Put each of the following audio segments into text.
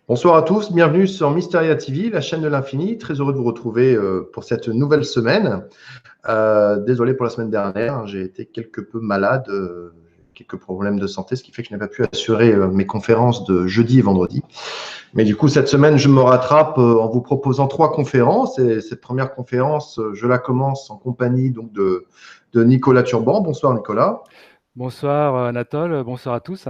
Bonsoir à tous, bienvenue sur Mysteria TV, la chaîne de l'infini. Très heureux de vous retrouver pour cette nouvelle semaine. Désolé pour la semaine dernière, j'ai été quelque peu malade, quelques problèmes de santé, ce qui fait que je n'ai pas pu assurer mes conférences de jeudi et vendredi. Mais du coup, cette semaine, je me rattrape en vous proposant 3 conférences. Et cette première conférence, je la commence en compagnie donc de Nicolas Turban. Bonsoir Nicolas. Bonsoir Anatole, bonsoir à tous.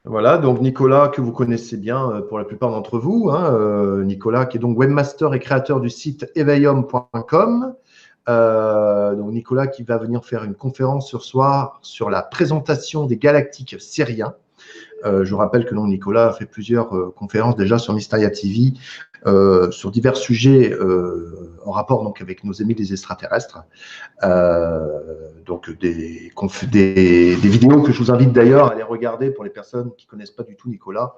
Voilà, donc Nicolas, que vous connaissez bien pour la plupart d'entre vous, hein, Nicolas qui est donc webmaster et créateur du site eveium.com. Donc Nicolas qui va venir faire une conférence ce soir sur la présentation des galactiques syriens. Je rappelle que donc, Nicolas a fait plusieurs conférences déjà sur Mysteria TV sur divers sujets en rapport donc, avec nos amis des extraterrestres. Donc des vidéos que je vous invite d'ailleurs à aller regarder pour les personnes qui ne connaissent pas du tout Nicolas.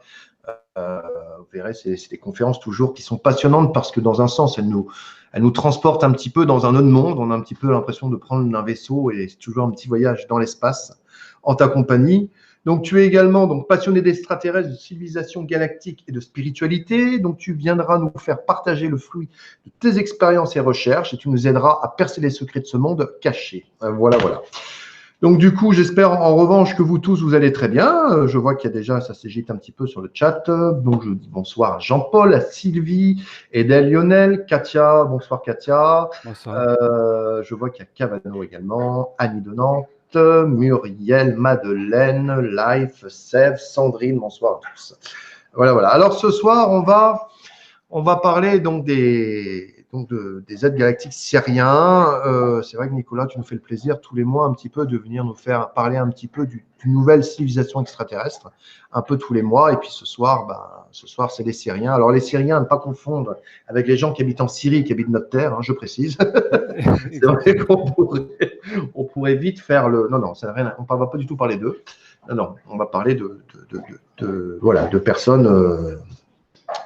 Vous verrez, c'est des conférences toujours qui sont passionnantes parce que dans un sens, elles nous transportent un petit peu dans un autre monde. On a un petit peu l'impression de prendre un vaisseau et c'est toujours un petit voyage dans l'espace en ta compagnie. Donc, tu es également donc, passionné d'extraterrestres, de civilisation galactique et de spiritualité. Donc, tu viendras nous faire partager le fruit de tes expériences et recherches et tu nous aideras à percer les secrets de ce monde caché. Voilà, voilà. Donc, du coup, j'espère en revanche que vous tous, vous allez très bien. Je vois qu'il y a déjà, ça s'agite un petit peu sur le chat. Donc, je dis bonsoir à Jean-Paul, à Sylvie, Edel Lionel, Katia. Bonsoir, Katia. Bonsoir. Je vois qu'il y a Cavano également, Annie de Nantes, Muriel, Madeleine, Life, Sève, Sandrine. Bonsoir à tous. Voilà, voilà. Alors, ce soir, on va parler donc des aides galactiques syriens. C'est vrai que Nicolas, tu nous fais le plaisir tous les mois un petit peu de venir nous faire parler un petit peu d'une nouvelle civilisation extraterrestre, un peu tous les mois. Et puis ce soir, c'est les Syriens. Alors les Syriens, à ne pas confondre avec les gens qui habitent en Syrie, qui habitent notre terre, hein, je précise. C'est vrai Exactement. on pourrait vite faire le. Non, non, ça n'a rien. On ne va pas du tout parler d'eux. Non, non, on va parler voilà, de personnes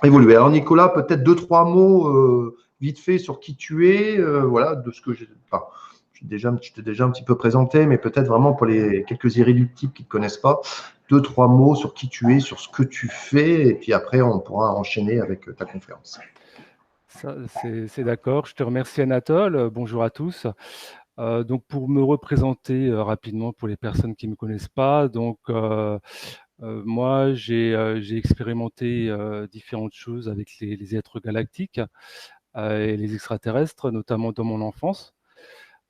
évoluer. Alors Nicolas, peut-être 2, 3 mots vite fait sur qui tu es, voilà, de ce que j'ai. Enfin, je t'ai déjà un petit peu présenté, mais peut-être vraiment pour les quelques irréductibles qui ne te connaissent pas, 2, 3 mots sur qui tu es, sur ce que tu fais, et puis après on pourra enchaîner avec ta conférence. C'est d'accord. Je te remercie Anatole. Bonjour à tous. Donc pour me représenter rapidement pour les personnes qui ne me connaissent pas, moi j'ai expérimenté différentes choses avec les êtres galactiques et les extraterrestres, notamment dans mon enfance,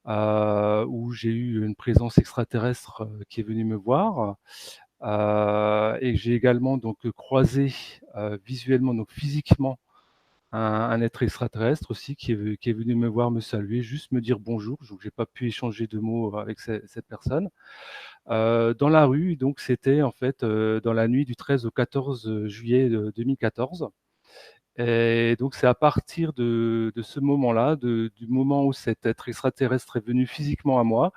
où j'ai eu une présence extraterrestre qui est venue me voir. Et j'ai également donc croisé visuellement, donc physiquement, un être extraterrestre aussi qui est venu me voir, me saluer, juste me dire bonjour. Donc j'ai pas pu échanger de mots avec cette personne. Dans la rue, donc c'était en fait dans la nuit du 13 au 14 juillet 2014. Et donc c'est à partir de ce moment-là, du moment où cet être extraterrestre est venu physiquement à moi,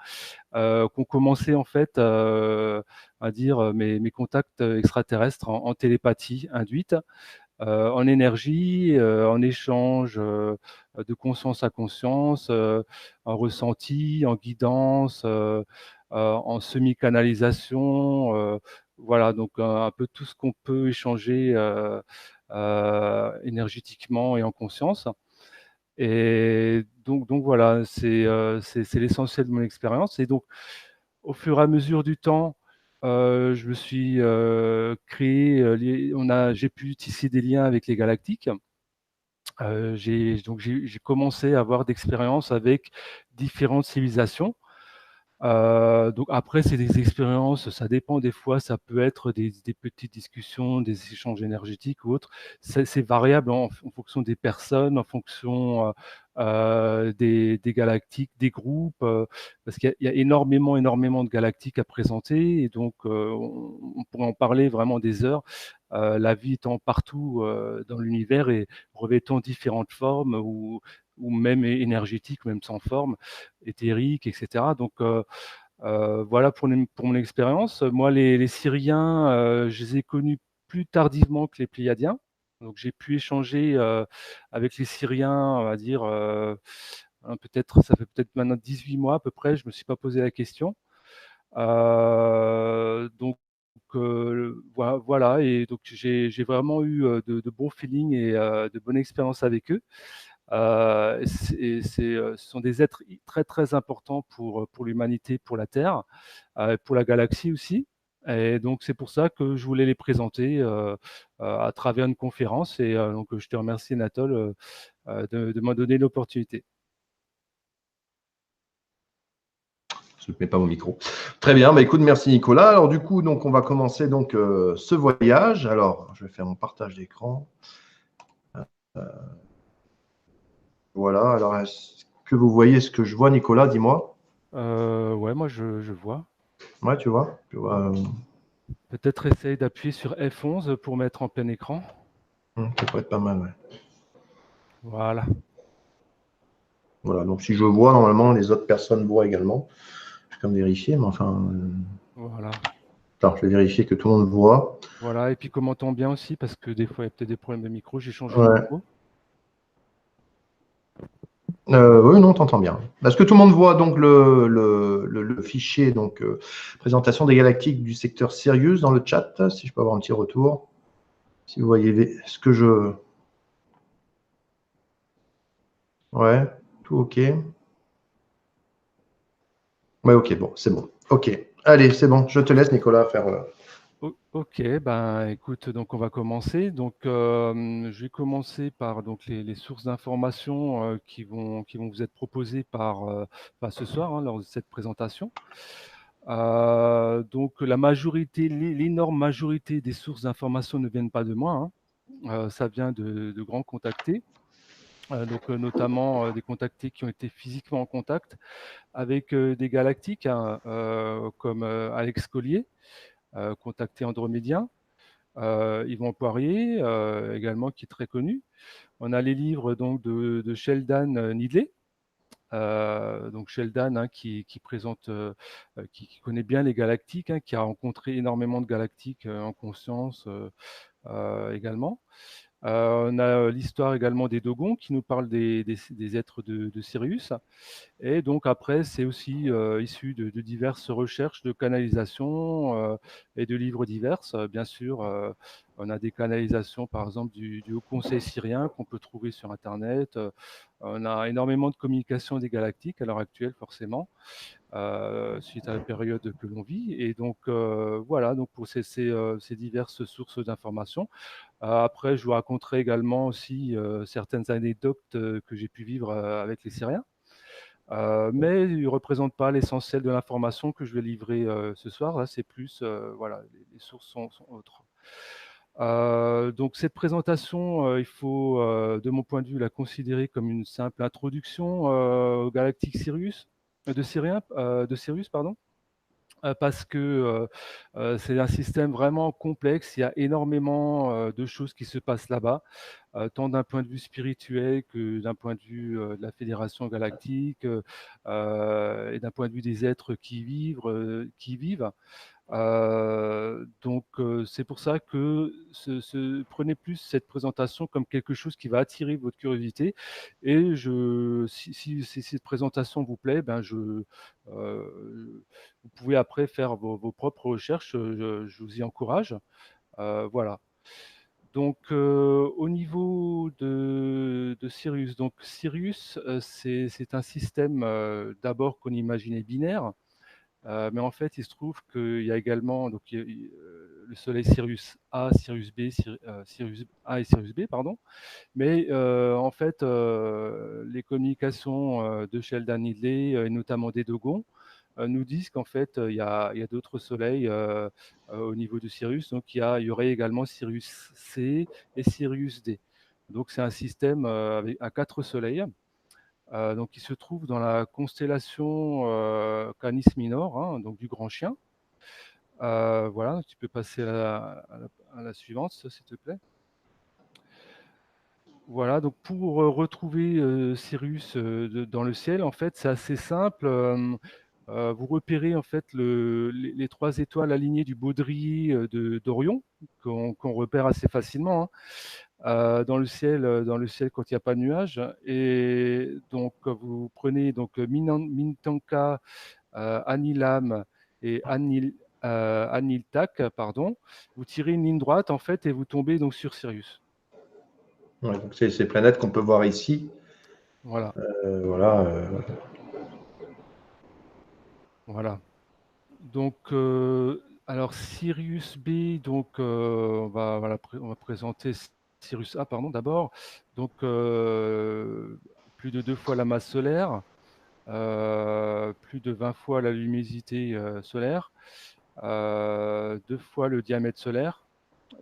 qu'ont commencé en fait à dire mes contacts extraterrestres en télépathie induite, en énergie, en échange de conscience à conscience, en ressenti, en guidance, en semi-canalisation, voilà, donc un peu tout ce qu'on peut échanger énergétiquement et en conscience. Et donc voilà, c'est l'essentiel de mon expérience. Et donc, au fur et à mesure du temps, je me suis créé, j'ai pu tisser des liens avec les galactiques. J'ai commencé à avoir d'expériences avec différentes civilisations. Donc après, c'est des expériences, ça dépend des fois, ça peut être des petites discussions, des échanges énergétiques ou autres. C'est variable en fonction des personnes, en fonction des galactiques, des groupes, parce qu'il y a énormément de galactiques à présenter, et donc on pourrait en parler vraiment des heures. La vie étant partout dans l'univers et revêtant différentes formes ou même énergétiques, même sans forme, éthérique, etc. Donc voilà pour mon expérience. Moi, les Syriens, je les ai connus plus tardivement que les Pléiadiens. Donc j'ai pu échanger avec les Syriens, on va dire, peut-être, ça fait peut-être maintenant 18 mois à peu près, je ne me suis pas posé la question. Donc voilà, et donc j'ai vraiment eu de bons feelings et de bonnes expériences avec eux. Ce sont des êtres très très importants pour l'humanité, pour la Terre, pour la galaxie aussi. Et donc c'est pour ça que je voulais les présenter à travers une conférence. Et donc je te remercie, Anatole, de m'en donner l'opportunité. Je ne mets pas mon micro. Très bien, bah, écoute, merci Nicolas. Alors du coup, donc, on va commencer donc, ce voyage. Alors, je vais faire mon partage d'écran. Voilà, alors est-ce que vous voyez ce que je vois, Nicolas? Dis-moi. Ouais, moi je vois. Ouais, tu vois, Peut-être essaye d'appuyer sur F11 pour mettre en plein écran. ça pourrait être pas mal. Ouais. Voilà. Voilà, donc si je vois, normalement, les autres personnes voient également. Je vais quand même vérifier, mais enfin. Voilà. Alors, je vais vérifier que tout le monde voit. Voilà. Et puis commentons bien aussi, parce que des fois il y a peut-être des problèmes de micro. J'ai changé de Ouais. micro. Oui, non, t'entends bien. Est-ce que tout le monde voit donc le fichier donc présentation des galactiques du secteur Sirius dans le chat? Si je peux avoir un petit retour. Si vous voyez ce que je. Ouais, tout OK. Ouais, OK, bon, c'est bon. OK. Allez, c'est bon. Je te laisse, Nicolas, faire. Ok, ben écoute, donc on va commencer. Donc je vais commencer par donc les sources d'informations qui vont vous être proposées ce soir, hein, lors de cette présentation. Donc la majorité, l'énorme majorité des sources d'informations ne viennent pas de moi, hein. Ça vient de grands contactés, donc notamment des contactés qui ont été physiquement en contact avec des galactiques, hein, comme Alex Collier, contacté andromédien. Yvon Poirier, également, qui est très connu. On a les livres donc de Sheldon Needley. Donc Sheldon, hein, qui présente, qui connaît bien les galactiques, hein, qui a rencontré énormément de galactiques en conscience également. On a l'histoire également des Dogons, qui nous parle des êtres de Sirius. Et donc après, c'est aussi issu de diverses recherches de canalisation et de livres divers. Bien sûr, on a des canalisations, par exemple, du Haut Conseil syrien qu'on peut trouver sur Internet. On a énormément de communication des galactiques à l'heure actuelle, forcément, suite à la période que l'on vit. Et donc, voilà, donc pour ces diverses sources d'informations. Après, je vous raconterai également aussi certaines anecdotes que j'ai pu vivre avec les Syriens. Mais il ne représente pas l'essentiel de l'information que je vais livrer ce soir. Là, c'est plus, voilà, les sources sont autres. Donc cette présentation, il faut, de mon point de vue, la considérer comme une simple introduction au Galactique Sirius, de Sirius, pardon. Parce que c'est un système vraiment complexe. Il y a énormément de choses qui se passent là-bas, tant d'un point de vue spirituel que d'un point de vue de la Fédération galactique, et d'un point de vue des êtres qui vivent. Donc c'est pour ça que prenez plus cette présentation comme quelque chose qui va attirer votre curiosité. Et si cette présentation vous plaît, ben vous pouvez après faire vos propres recherches. Je vous y encourage. Voilà. Donc au niveau de Sirius, donc Sirius, c'est un système d'abord qu'on imaginait binaire. Mais en fait, il se trouve qu'il y a également donc, le Soleil Sirius A, Sirius B, Sirius A et Sirius B, pardon. Mais en fait, les communications de Sheldon Needley, et notamment des Dogons, nous disent qu'en fait, il y a d'autres soleils au niveau de Sirius. Donc, il y aurait également Sirius C et Sirius D. Donc, c'est un système à 4 soleils. Donc, il se trouve dans la constellation Canis Minor, hein, donc du Grand Chien. Voilà, tu peux passer à la suivante, s'il te plaît. Voilà, donc pour retrouver Sirius dans le ciel, en fait, c'est assez simple. Vous repérez en fait les 3 étoiles alignées du baudrier d'Orion, qu'on repère assez facilement, hein. Dans le ciel quand il n'y a pas de nuages. Et donc, vous prenez donc Mintanka, Anilam et Aniltak, pardon, vous tirez une ligne droite en fait et vous tombez donc sur Sirius. Ouais, donc c'est ces planètes qu'on peut voir ici. Voilà, Voilà. voilà. Donc, alors Sirius B, donc on va présenter Sirius A, pardon, d'abord. Donc, plus de 2 fois la masse solaire, plus de 20 fois la luminosité solaire, 2 fois le diamètre solaire.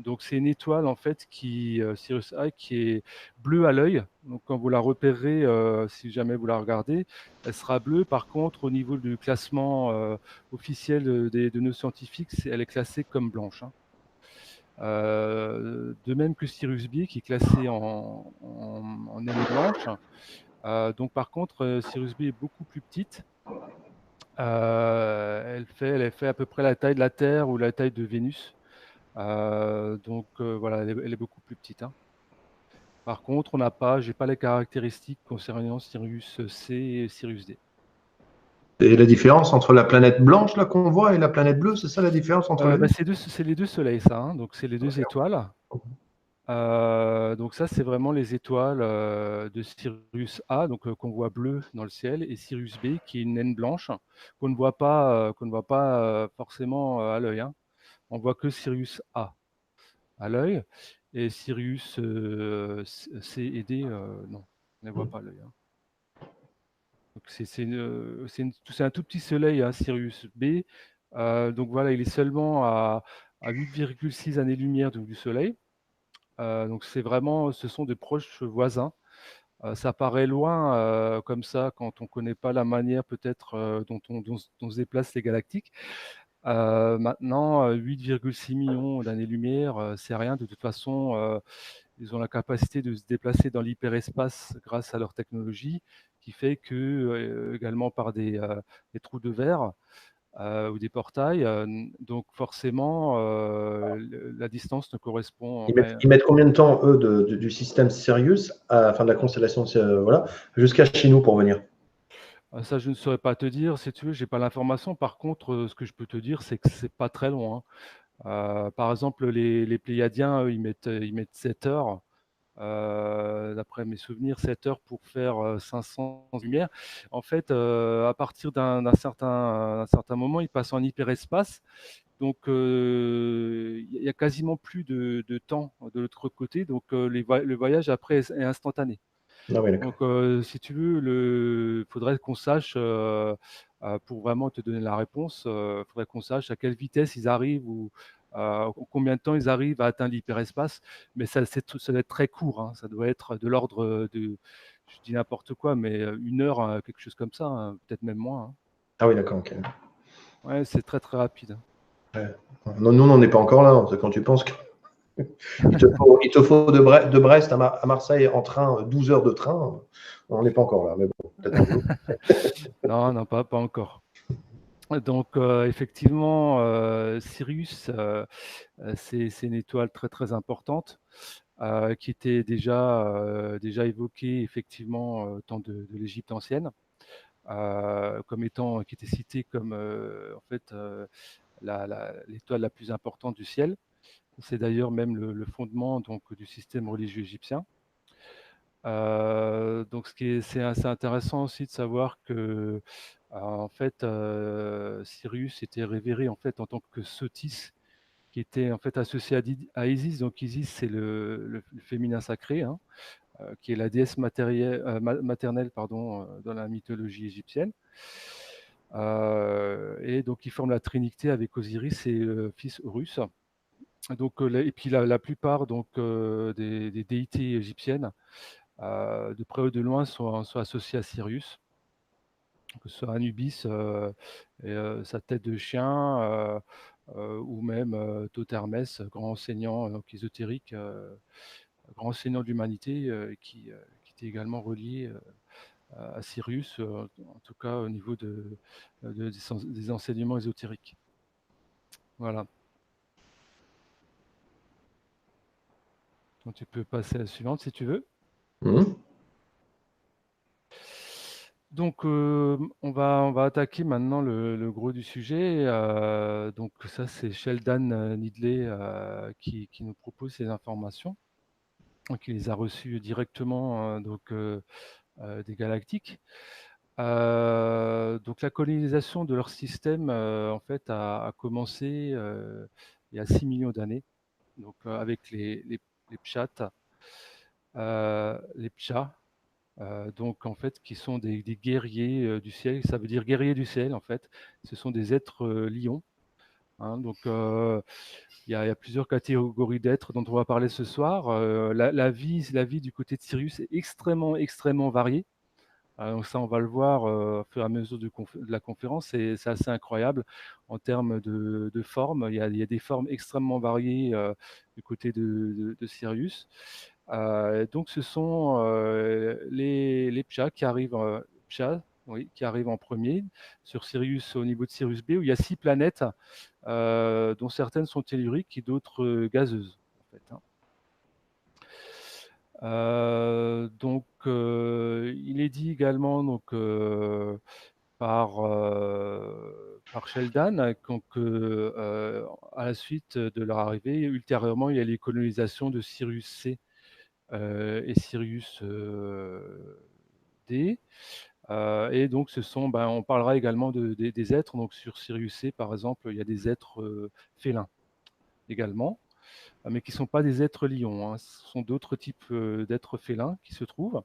Donc c'est une étoile en fait Sirius A, qui est bleue à l'œil. Donc quand vous la repérez, si jamais vous la regardez, elle sera bleue. Par contre, au niveau du classement officiel de nos scientifiques, elle est classée comme blanche, hein. De même que Sirius B, qui est classé en naine blanche. Donc par contre, Sirius B est beaucoup plus petite. Elle fait à peu près la taille de la Terre ou la taille de Vénus. Donc voilà, elle est beaucoup plus petite, hein. Par contre, j'ai pas les caractéristiques concernant Sirius C et Sirius D. Et la différence entre la planète blanche là qu'on voit et la planète bleue, c'est ça la différence entre les Bah, deux? c'est les deux soleils, ça, hein. Donc c'est les deux étoiles. Donc ça, c'est vraiment les étoiles de Sirius A, donc qu'on voit bleu dans le ciel, et Sirius B, qui est une naine blanche qu'on ne voit pas forcément à l'œil, hein. On voit que Sirius A à l'œil, et Sirius C et D, non, on ne les voit pas à l'œil, hein. Donc c'est un tout petit soleil, hein, Sirius B. Donc voilà, il est seulement à 8,6 années-lumière du Soleil. Donc ce sont des proches voisins. Ça paraît loin comme ça quand on ne connaît pas la manière peut-être dont se déplacent les galactiques. Maintenant, 8,6 millions d'années-lumière, c'est rien. De toute façon, ils ont la capacité de se déplacer dans l'hyperespace grâce à leur technologie, qui fait que, également par des trous de verre ou des portails, donc forcément, la distance ne correspond. Enfin, Ils mettent combien de temps, eux, du système Sirius, enfin de la constellation, voilà, jusqu'à chez nous pour venir? ça, je ne saurais pas te dire, si tu veux, j'ai pas l'information. Par contre, ce que je peux te dire, c'est que c'est pas très long, hein. Par exemple, les Pléiadiens, eux, ils mettent 7 heures. D'après mes souvenirs, 7 heures pour faire 500 lumières. En fait, à partir d'un certain moment, ils passent en hyperespace. Donc, il y a quasiment plus de temps de l'autre côté. Donc, le voyage après est instantané. Ah oui, d'accord. Donc, si tu veux, il faudrait qu'on sache, pour vraiment te donner la réponse, il faudrait qu'on sache à quelle vitesse ils arrivent ou combien de temps ils arrivent à atteindre l'hyperespace. Mais ça doit être très court, hein. Ça doit être de l'ordre de, je dis n'importe quoi, mais 1 heure, quelque chose comme ça, hein, peut-être même moins, hein. Ah oui, d'accord, ok. Ouais, c'est très très rapide. Ouais. Non, nous, on n'en est pas encore là, hein, parce que quand tu penses qu'il te faut de Brest à Marseille en train, 12 heures de train, on n'est pas encore là, mais bon, peut-être un jour. Non, non, pas encore. Donc, effectivement, Sirius, c'est une étoile très très importante, qui était déjà évoquée effectivement au temps de l'Égypte ancienne, comme étant, qui était citée comme en fait l'étoile la plus importante du ciel. C'est d'ailleurs même le fondement donc du système religieux égyptien. Donc, c'est assez intéressant aussi de savoir que, en fait, Sirius était révéré en fait en tant que Sothis, qui était en fait associé à Isis. Donc Isis, c'est le féminin sacré, hein, qui est la déesse maternelle, pardon, dans la mythologie égyptienne. Et donc, ils forment la trinité avec Osiris et le fils Horus. Donc, et puis la plupart donc, des déités égyptiennes, de près ou de loin, sont associées à Sirius, que ce soit Anubis et sa tête de chien, ou même Thoth-Hermès, grand enseignant donc ésotérique, grand enseignant de l'humanité, qui était également relié à Sirius, en tout cas au niveau des enseignements ésotériques. Voilà. Donc tu peux passer à la suivante si tu veux. Mhm. Donc, on va attaquer maintenant le gros du sujet. Donc ça, c'est Sheldon Needley qui nous propose ces informations. Donc, il les a reçues directement des galactiques. Donc la colonisation de leur système, en fait, a commencé il y a 6 millions d'années, donc avec les Pshats, les Pshas, donc en fait, qui sont des guerriers du ciel. Ça veut dire guerriers du ciel, en fait. Ce sont des êtres lions. Hein, donc il y a plusieurs catégories d'êtres dont on va parler ce soir. La vie du côté de Sirius est extrêmement, extrêmement variée. Donc ça, on va le voir au fur et à mesure de la conférence. C'est assez incroyable en termes de formes. Il y a des formes extrêmement variées du côté de Sirius. Donc ce sont les Pshas qui arrivent, oui, qui arrivent en premier sur Sirius, au niveau de Sirius B, où il y a 6 planètes, dont certaines sont telluriques et d'autres gazeuses, en fait, hein. Donc, il est dit également donc, par Sheldon à la suite de leur arrivée, ultérieurement, il y a les colonisations de Sirius C et Sirius D. Et donc, on parlera également des êtres. Donc, sur Sirius C, par exemple, il y a des êtres félins également, mais qui ne sont pas des êtres lions, hein. Ce sont d'autres types d'êtres félins qui s'y trouvent.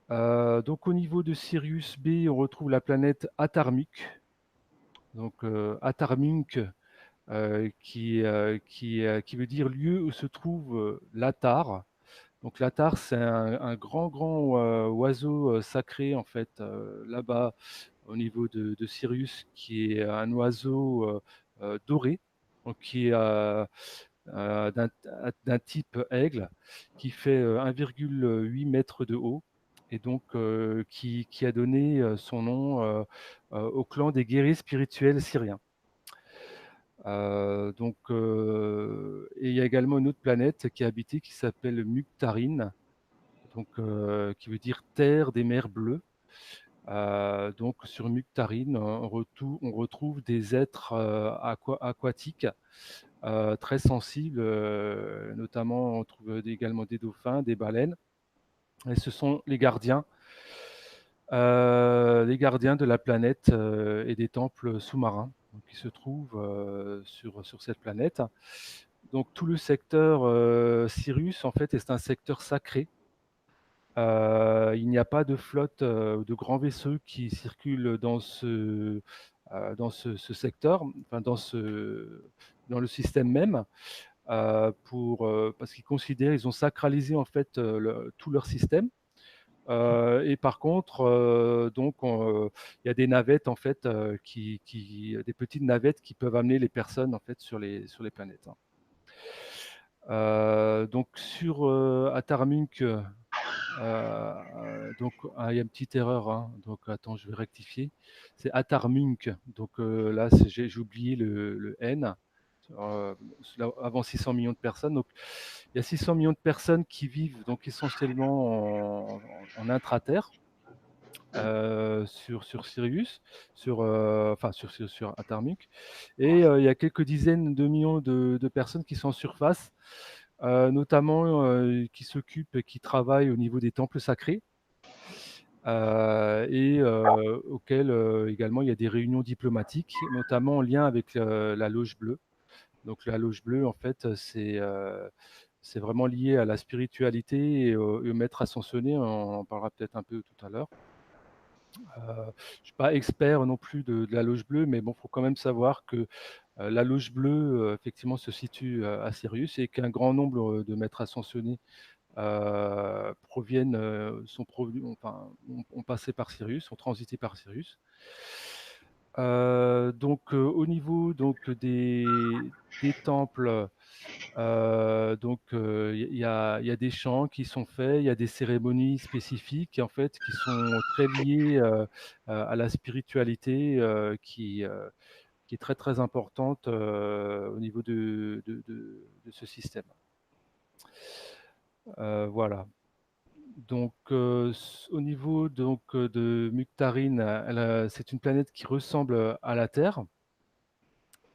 Donc au niveau de Sirius B, on retrouve la planète Atarmuk. Donc Atarmuk, qui veut dire lieu où se trouve l'Atar. Donc l'Atar, c'est un grand, grand oiseau sacré, en fait, là-bas, au niveau de Sirius, qui est un oiseau doré, donc qui est d'un type aigle, qui fait 1,8 mètre de haut, et donc qui a donné son nom au clan des guerriers spirituels syriens. Et il y a également une autre planète qui est habitée, qui s'appelle Muktarine, donc qui veut dire terre des mers bleues. Donc sur Muktarine, on retrouve des êtres aquatiques très sensibles, notamment on trouve également des dauphins, des baleines, et ce sont les gardiens de la planète et des temples sous-marins, donc, qui se trouvent sur cette planète. Donc tout le secteur Sirius, en fait, est un secteur sacré. Il n'y a pas de flotte de grands vaisseaux qui circulent dans ce secteur, enfin dans le système même, parce qu'ils considèrent, ils ont sacralisé, en fait, tout leur système. Et par contre, il y a des navettes, en fait, des petites navettes qui peuvent amener les personnes, en fait, sur les planètes, hein. Donc sur Atarmunk, il y a une petite erreur, hein, donc attends, je vais rectifier. C'est Atarmunk. Donc là, j'ai oublié le N. Avant 600 millions de personnes. Donc il y a 600 millions de personnes qui vivent donc essentiellement en intraterre. Sur Sirius, sur Atarmuk. Et il y a quelques dizaines de millions de personnes qui sont en surface, notamment qui s'occupent et qui travaillent au niveau des temples sacrés, et auxquels également il y a des réunions diplomatiques, notamment en lien avec la Loge Bleue. Donc la Loge Bleue, en fait, c'est vraiment lié à la spiritualité et au maître ascensionné. On en parlera peut-être un peu tout à l'heure. Je ne suis pas expert non plus de la Loge Bleue, mais bon, il faut quand même savoir que la Loge Bleue, effectivement, se situe à Sirius, et qu'un grand nombre de maîtres ascensionnés ont passé par Sirius, ont transité par Sirius. Donc, au niveau donc, des temples, il y a des chants qui sont faits, il y a des cérémonies spécifiques, en fait, qui sont très liées à la spiritualité, qui est très très importante au niveau de ce système. Voilà. Donc, au niveau donc, de Muktarine, c'est une planète qui ressemble à la Terre.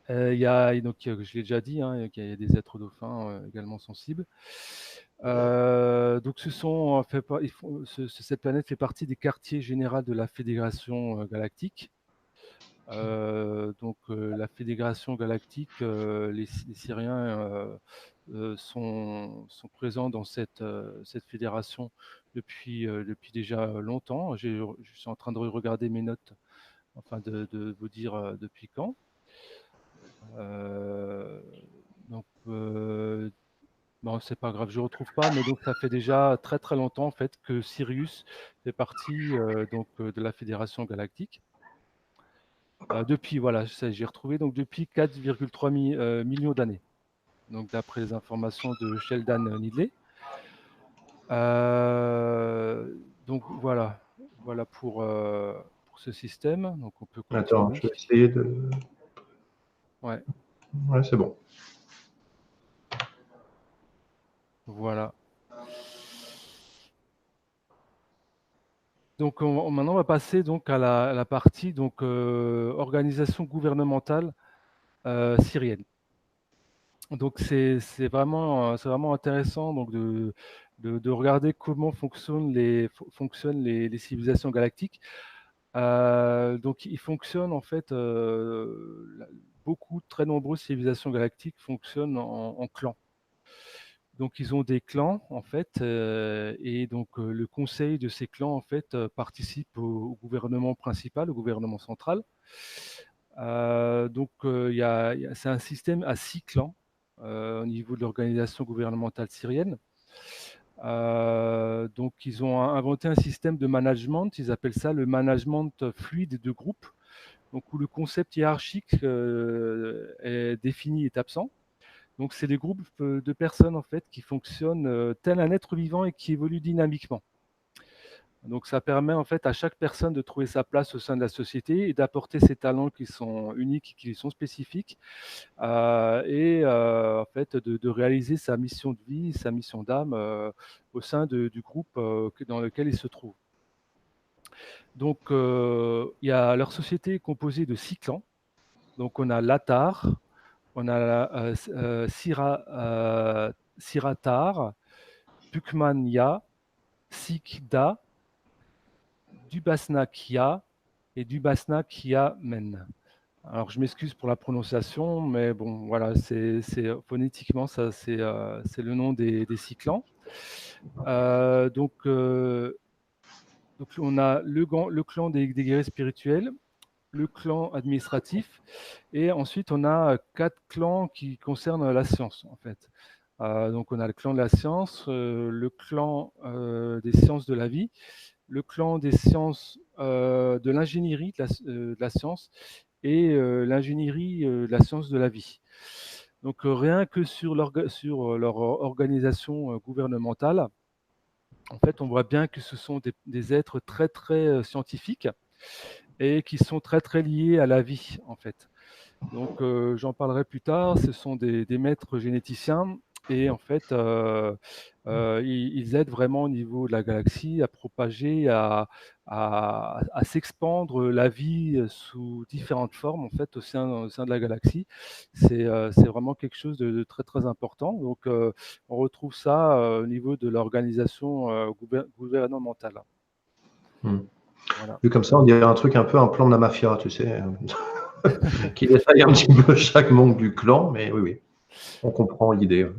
Il y a, donc, je l'ai déjà dit, hein, il y a des êtres dauphins également sensibles. Donc, cette planète fait partie des quartiers généraux de la Fédération galactique. Donc, la Fédération galactique, les Syriens sont présents dans cette fédération depuis déjà longtemps. Je suis en train de regarder mes notes, afin de vous dire depuis quand. Donc, bon, c'est pas grave, je ne retrouve pas, mais donc ça fait déjà très très longtemps en fait que Sirius fait partie de la Fédération galactique. Depuis, voilà, j'ai retrouvé donc depuis 4,3 millions d'années. Donc, d'après les informations de Sheldon Needley. Donc voilà pour ce système. Donc on peut Attends, continuer. je vais essayer de. Ouais, Ouais, c'est bon. voilà. Donc maintenant on va passer donc à la partie donc organisation gouvernementale syrienne. Donc c'est vraiment intéressant donc de regarder comment fonctionnent les civilisations galactiques. Donc ils fonctionnent en fait, beaucoup, très nombreuses civilisations galactiques fonctionnent en clans. Donc ils ont des clans en fait, et donc le conseil de ces clans en fait participe au gouvernement principal, au gouvernement central. Donc c'est un système à 6 clans au niveau de l'organisation gouvernementale syrienne. Donc ils ont inventé un système de management, ils appellent ça le management fluide de groupe, donc où le concept hiérarchique est défini, est absent. Donc c'est des groupes de personnes en fait qui fonctionnent tel un être vivant et qui évoluent dynamiquement. Donc ça permet en fait à chaque personne de trouver sa place au sein de la société et d'apporter ses talents qui sont uniques, qui sont spécifiques, et en fait de réaliser sa mission de vie, sa mission d'âme au sein du groupe dans lequel il se trouve. Donc leur société est composée de 6 clans. Donc on a l'Atar, on a Siratar, Bukmania, Sikda, Dubasnakia et Dubasnakiamen. Alors je m'excuse pour la prononciation, mais bon, voilà, phonétiquement, ça c'est le nom des 6 clans. Donc on a le clan des guerriers spirituels, le clan administratif, et ensuite on a 4 clans qui concernent la science en fait. Donc on a le clan de la science, le clan des sciences de la vie, le clan des sciences de l'ingénierie de la science, et l'ingénierie de la science de la vie. Donc rien que sur leur organisation gouvernementale, en fait on voit bien que ce sont des êtres très très scientifiques et qui sont très très liés à la vie en fait. Donc j'en parlerai plus tard, ce sont des maîtres généticiens, et en fait ils aident vraiment au niveau de la galaxie à propager, à s'expandre la vie sous différentes formes en fait au sein de la galaxie. C'est vraiment quelque chose de très très important. Donc on retrouve ça au niveau de l'organisation gouvernementale. Voilà. Vu comme ça, on dirait un truc un peu un plan de la mafia, tu sais, qui détaille un petit peu chaque membre du clan, mais oui, oui, on comprend l'idée.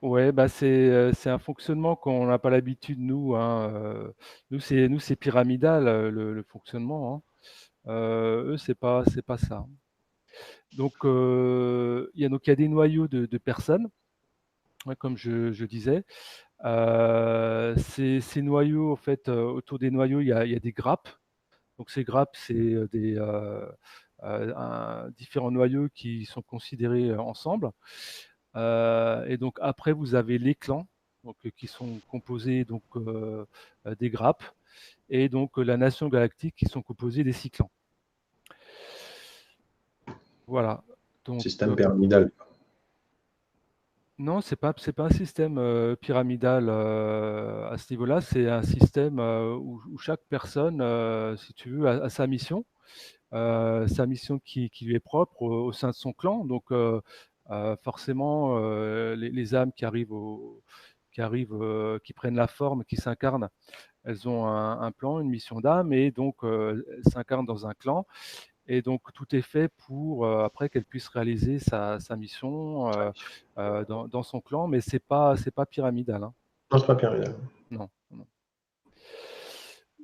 Ouais, bah c'est un fonctionnement qu'on n'a pas l'habitude, nous, hein. Nous, c'est pyramidal, le fonctionnement, hein. Eux, c'est pas ça. Donc, il y a des noyaux de personnes, ouais, comme je disais. Ces noyaux, en fait, autour des noyaux, il y a des grappes. Donc, ces grappes, c'est différents noyaux qui sont considérés ensemble. Et donc après, vous avez les clans, donc, qui sont composés donc, des grappes, et donc la nation galactique qui sont composés des 6 clans. Voilà. Donc, Système pyramidal. Non, c'est pas un système pyramidal à ce niveau-là. C'est un système où chaque personne, si tu veux, a sa mission. Sa mission qui lui est propre au sein de son clan. Donc, forcément, les âmes qui prennent la forme, qui s'incarnent, elles ont un plan, une mission d'âme, et donc elles s'incarnent dans un clan. Et donc tout est fait pour après qu'elle puisse réaliser sa mission dans son clan, mais c'est pas pyramidal, hein. Non, c'est pas pyramidal. Non, non.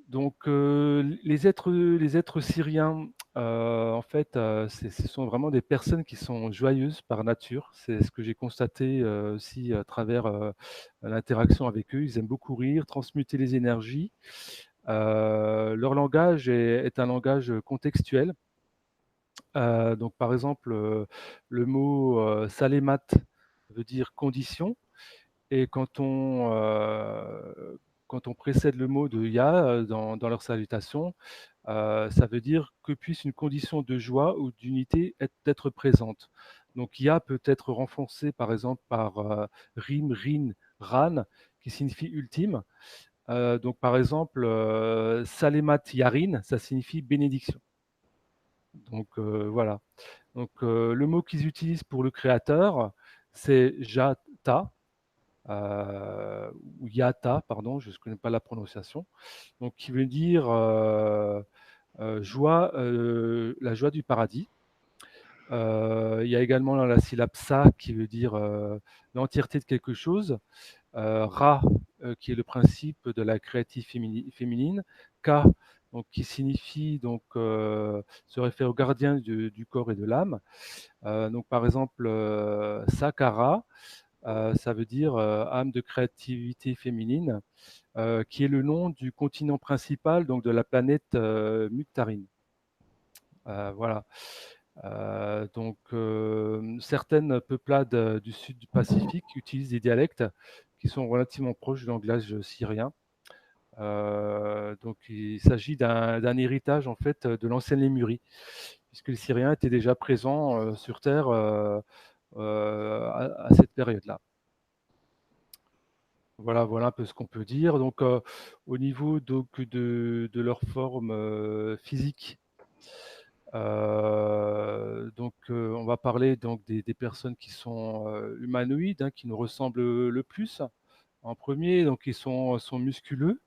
Donc les êtres syriens, en fait, ce sont vraiment des personnes qui sont joyeuses par nature. C'est ce que j'ai constaté aussi à travers l'interaction avec eux. Ils aiment beaucoup rire, transmuter les énergies. Leur langage est un langage contextuel. Donc, par exemple, le mot salémat veut dire condition, et quand on précède le mot de ya dans leur salutation, ça veut dire que puisse une condition de joie ou d'unité être présente. Donc, ya peut être renforcé, par exemple, par rim, rin, ran, qui signifie ultime. Donc, par exemple, salémat yarin, ça signifie bénédiction. Donc, voilà. Donc, le mot qu'ils utilisent pour le créateur, c'est jata, ou yata, pardon, je ne connais pas la prononciation, donc qui veut dire joie, la joie du paradis. Il y a également la syllabe sa qui veut dire l'entièreté de quelque chose, ra qui est le principe de la créativité féminine, ka donc qui signifie donc se réfère au gardien du corps et de l'âme. Donc par exemple, Sakara, ça veut dire âme de créativité féminine, qui est le nom du continent principal donc de la planète Muktarine. Voilà. Donc certaines peuplades du sud du Pacifique utilisent des dialectes qui sont relativement proches du langage syrien. Donc il s'agit d'un héritage en fait de l'ancienne Lémurie, puisque les Syriens étaient déjà présents sur Terre à cette période-là. Voilà, voilà un peu ce qu'on peut dire. Donc, au niveau donc, de leur forme physique, donc, on va parler donc, des personnes qui sont humanoïdes, hein, qui nous ressemblent le plus. En premier, donc, ils sont musculeux.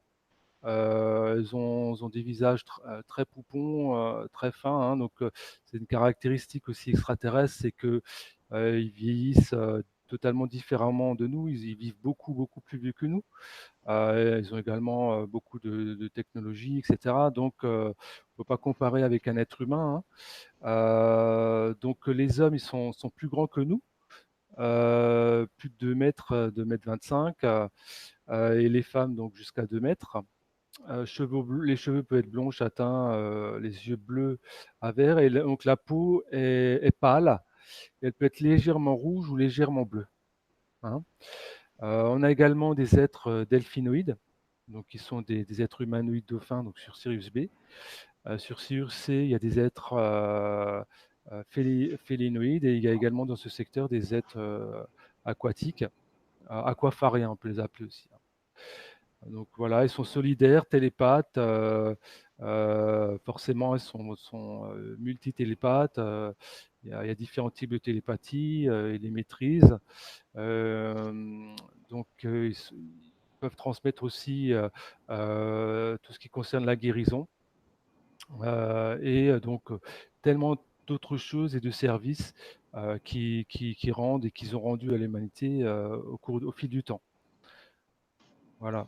Ils ont des visages très poupons, très fins, hein. Donc, c'est une caractéristique aussi extraterrestre, c'est que ils vieillissent totalement différemment de nous. Ils vivent beaucoup, beaucoup plus vieux que nous. Ils ont également beaucoup de technologies, etc. Donc, on ne peut pas comparer avec un être humain, hein. Donc, les hommes, ils sont plus grands que nous, plus de 2 mètres 25, et les femmes, donc jusqu'à 2 mètres. Les cheveux peuvent être blonds, châtains, les yeux bleus à vert, et donc la peau est pâle. Elle peut être légèrement rouge ou légèrement bleue, hein. On a également des êtres delphinoïdes, donc qui sont des êtres humanoïdes dauphins, donc sur Sirius B. Sur Sirius C, il y a des êtres félinoïdes, et il y a également dans ce secteur des êtres aquatiques, aquafariens, on peut les appeler aussi, hein. Donc voilà, ils sont solidaires, télépathes. Forcément, ils sont multitélépathes. Il y a différents types de télépathie, ils les maîtrisent. Donc, ils peuvent transmettre aussi tout ce qui concerne la guérison. Et donc, tellement d'autres choses et de services qui rendent et qu'ils ont rendu à l'humanité au fil du temps. Voilà.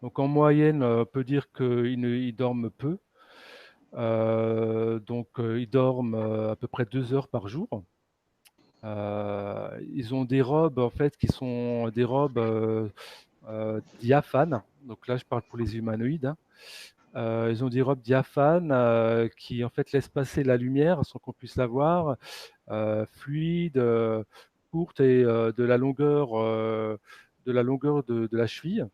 Donc en moyenne, on peut dire qu'ils dorment peu. Donc ils dorment à peu près 2 heures par jour. Ils ont des robes en fait qui sont des robes diaphanes. Donc là, je parle pour les humanoïdes, hein. Ils ont des robes diaphanes qui en fait laissent passer la lumière sans qu'on puisse la voir, fluide, courte, et de la longueur de la cheville.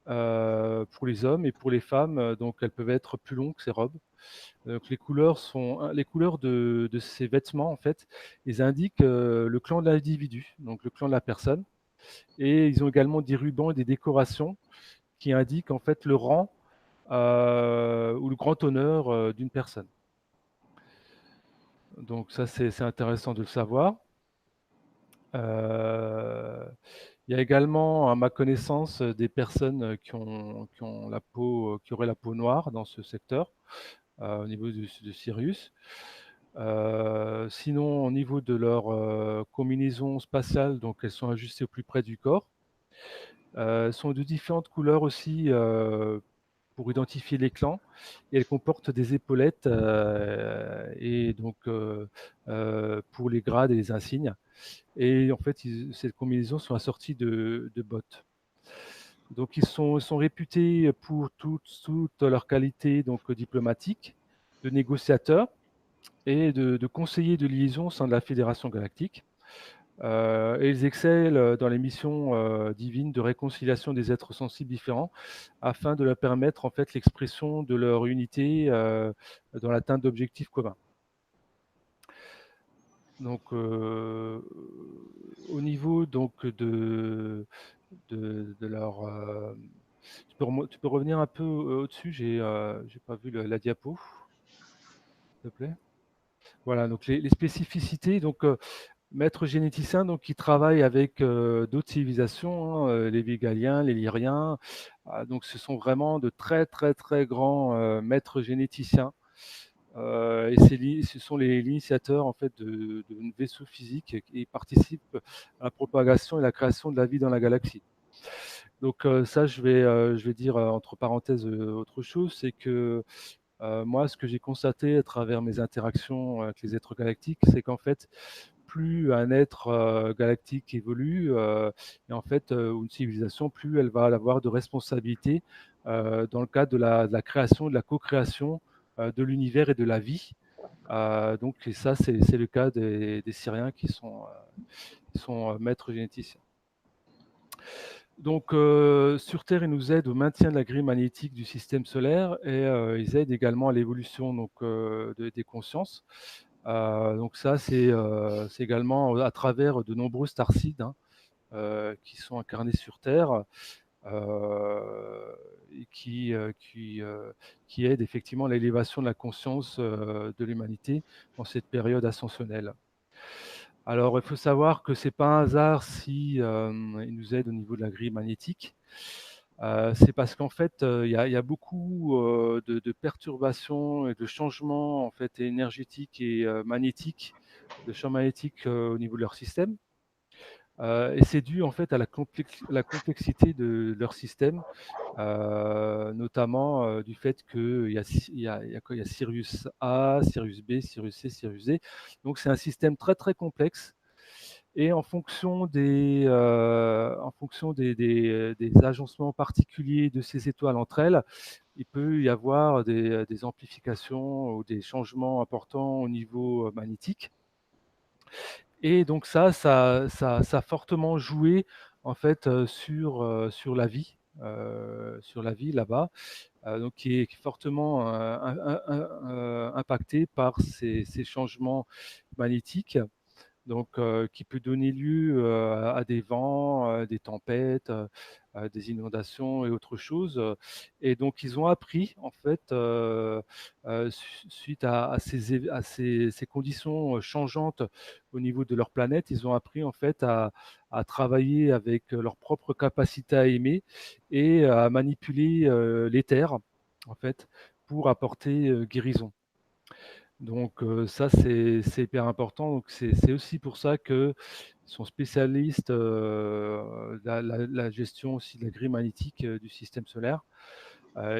pour les hommes, et pour les femmes, donc elles peuvent être plus longues, ces robes. Donc les couleurs de ces vêtements, en fait, ils indiquent le clan de l'individu, donc le clan de la personne. Et ils ont également des rubans et des décorations qui indiquent en fait le rang ou le grand honneur d'une personne. Donc ça, c'est intéressant de le savoir. Il y a également, à ma connaissance, des personnes qui auraient la peau noire dans ce secteur, au niveau de Sirius. Sinon, au niveau de leur combinaison spatiale, donc elles sont ajustées au plus près du corps. Elles sont de différentes couleurs aussi pour identifier les clans, et elles comportent des épaulettes et donc pour les grades et les insignes. Et en fait, ces combinaisons sont assorties de bottes. Donc, ils sont réputés pour toutes leurs qualités donc, diplomatiques, de négociateurs et de conseillers de liaison au sein de la Fédération galactique. Et ils excellent dans les missions divines de réconciliation des êtres sensibles différents, afin de leur permettre en fait l'expression de leur unité dans l'atteinte d'objectifs communs. Donc, au niveau donc de leur, tu peux revenir un peu au-dessus. J'ai pas vu la diapo, s'il te plaît. Voilà, donc les spécificités. Donc, maître généticien, donc qui travaille avec d'autres civilisations, hein, les Végaliens, les Lyriens. Donc, ce sont vraiment de très très très grands maîtres généticiens. Et ce sont les initiateurs en fait de vaisseaux physiques, et participent à la propagation et la création de la vie dans la galaxie. Donc ça, je vais dire entre parenthèses autre chose, c'est que moi, ce que j'ai constaté à travers mes interactions avec les êtres galactiques, c'est qu'en fait, plus un être galactique évolue, et en fait, ou une civilisation, plus elle va avoir de responsabilités dans le cadre de la création, de la co-création de l'univers et de la vie. Donc, et ça, c'est le cas des Syriens qui sont maîtres généticiens. Donc, sur Terre, ils nous aident au maintien de la grille magnétique du système solaire, et ils aident également à l'évolution des consciences. Donc ça, c'est également à travers de nombreux starseeds qui sont incarnés sur Terre, et qui aident effectivement à l'élévation de la conscience de l'humanité dans cette période ascensionnelle. Alors, il faut savoir que c'est pas un hasard si ils nous aident au niveau de la grille magnétique. C'est parce qu'en fait, il y a beaucoup de perturbations et de changements en fait énergétiques et magnétiques, de champs magnétiques au niveau de leur système. Et c'est dû en fait à la complexité de leur système, notamment du fait qu'il y a Sirius A, Sirius B, Sirius C, Sirius D. Donc c'est un système très très complexe. Et en fonction des agencements particuliers de ces étoiles entre elles, il peut y avoir des amplifications ou des changements importants au niveau magnétique. Et donc ça a fortement joué en fait sur la vie, là-bas, donc qui est fortement impactée par ces changements magnétiques, donc qui peut donner lieu à des vents, des tempêtes, des inondations et autres choses. Et donc ils ont appris en fait suite à ces conditions changeantes au niveau de leur planète, ils ont appris en fait à travailler avec leur propre capacité à aimer et à manipuler l'éther en fait pour apporter guérison. Donc ça, c'est hyper important. Donc c'est aussi pour ça qu'ils sont spécialistes de la gestion aussi de la grille magnétique du système solaire,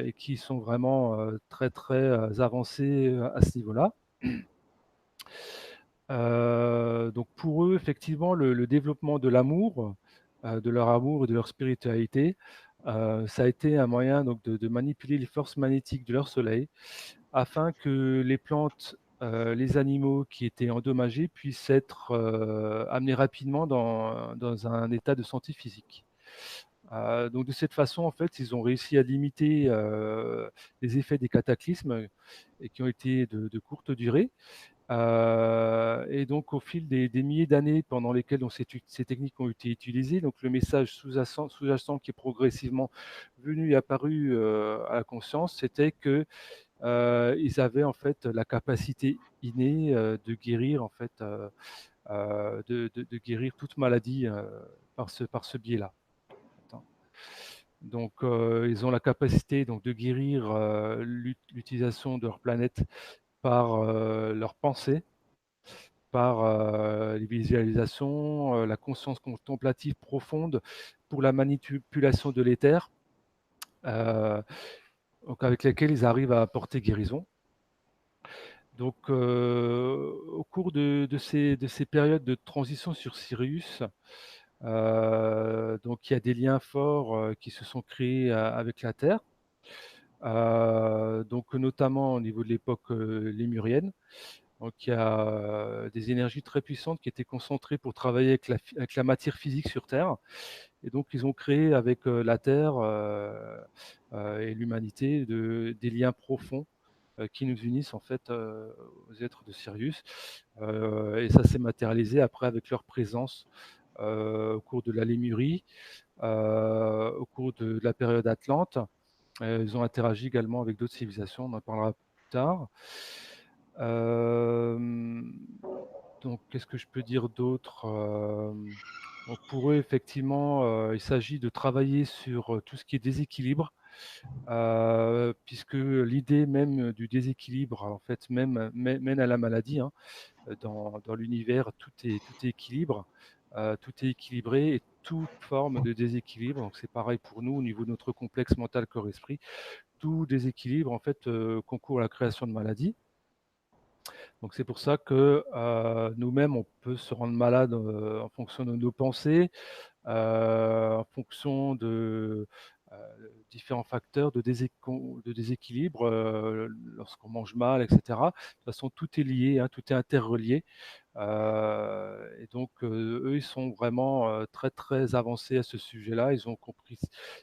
et qui sont vraiment très très avancés à ce niveau-là. Donc pour eux, effectivement, le développement de l'amour, de leur amour et de leur spiritualité, ça a été un moyen donc de manipuler les forces magnétiques de leur soleil, afin que les plantes, les animaux qui étaient endommagés puissent être amenés rapidement dans un état de santé physique. Donc de cette façon, en fait, ils ont réussi à limiter les effets des cataclysmes et qui ont été de courte durée. Et donc au fil des milliers d'années pendant lesquelles ces techniques ont été utilisées, donc le message sous-jacent qui est progressivement venu et apparu à la conscience, c'était que ils avaient en fait la capacité innée de guérir en fait de guérir toute maladie par ce biais-là. Donc, ils ont la capacité donc, de guérir l'utilisation de leur planète par leur pensée, par les visualisations, la conscience contemplative profonde pour la manipulation de l'éther, donc avec lesquels ils arrivent à apporter guérison. Donc, au cours de ces périodes de transition sur Sirius, donc il y a des liens forts qui se sont créés avec la Terre, donc notamment au niveau de l'époque lémurienne. Donc il y a des énergies très puissantes qui étaient concentrées pour travailler avec la matière physique sur Terre. Et donc ils ont créé avec la Terre et l'humanité des liens profonds qui nous unissent en fait aux êtres de Sirius. Et ça s'est matérialisé après avec leur présence au cours de la Lémurie, au cours de la période Atlante. Ils ont interagi également avec d'autres civilisations, on en parlera plus tard. Donc, qu'est-ce que je peux dire d'autre? Donc pour eux, effectivement, il s'agit de travailler sur tout ce qui est déséquilibre, puisque l'idée même du déséquilibre, en fait, mène à la maladie. Hein. Dans l'univers, tout est équilibre, tout est équilibré et toute forme de déséquilibre. Donc c'est pareil pour nous au niveau de notre complexe mental corps-esprit. Tout déséquilibre en fait concourt à la création de maladies. Donc c'est pour ça que nous-mêmes, on peut se rendre malade en fonction de nos pensées, en fonction de différents facteurs de déséquilibre, lorsqu'on mange mal, etc. De toute façon, tout est lié, hein, tout est interrelié. Et donc, eux, ils sont vraiment très, très avancés à ce sujet-là. Ils ont compris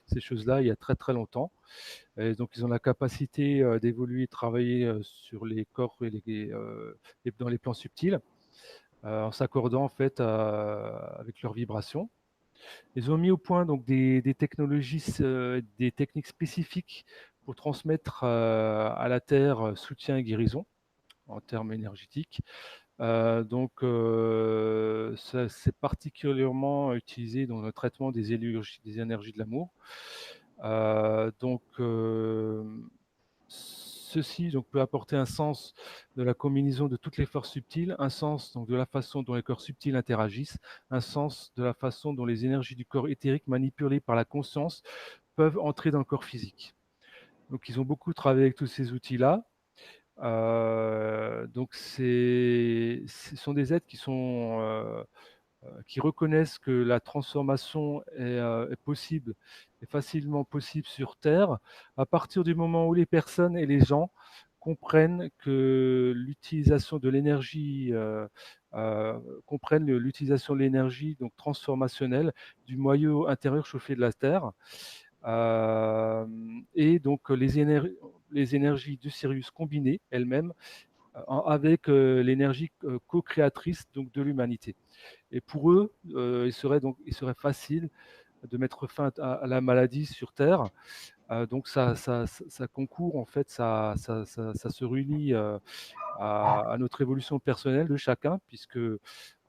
ces choses-là il y a très, très longtemps. Et donc, ils ont la capacité d'évoluer, de travailler sur les corps et dans les plans subtils, en s'accordant en fait avec leurs vibrations. Ils ont mis au point donc des technologies, des techniques spécifiques pour transmettre à la Terre soutien et guérison en termes énergétiques. Donc, c'est particulièrement utilisé dans le traitement des énergies de l'amour. Donc, ceci donc, peut apporter un sens de la combinaison de toutes les forces subtiles, un sens donc, de la façon dont les corps subtils interagissent, un sens de la façon dont les énergies du corps éthérique manipulées par la conscience peuvent entrer dans le corps physique. Donc, ils ont beaucoup travaillé avec tous ces outils-là. Donc, ce sont des êtres qui reconnaissent que la transformation est possible, est facilement possible sur Terre, à partir du moment où les personnes et les gens comprennent que l'utilisation de l'énergie, comprennent l'utilisation de l'énergie donc transformationnelle du noyau intérieur chauffé de la Terre, et donc les énergies du Sirius combinées elles-mêmes avec l'énergie co-créatrice donc de l'humanité. Et pour eux, il serait facile de mettre fin à la maladie sur Terre. Donc ça concourt, en fait, ça se réunit à notre évolution personnelle de chacun, puisque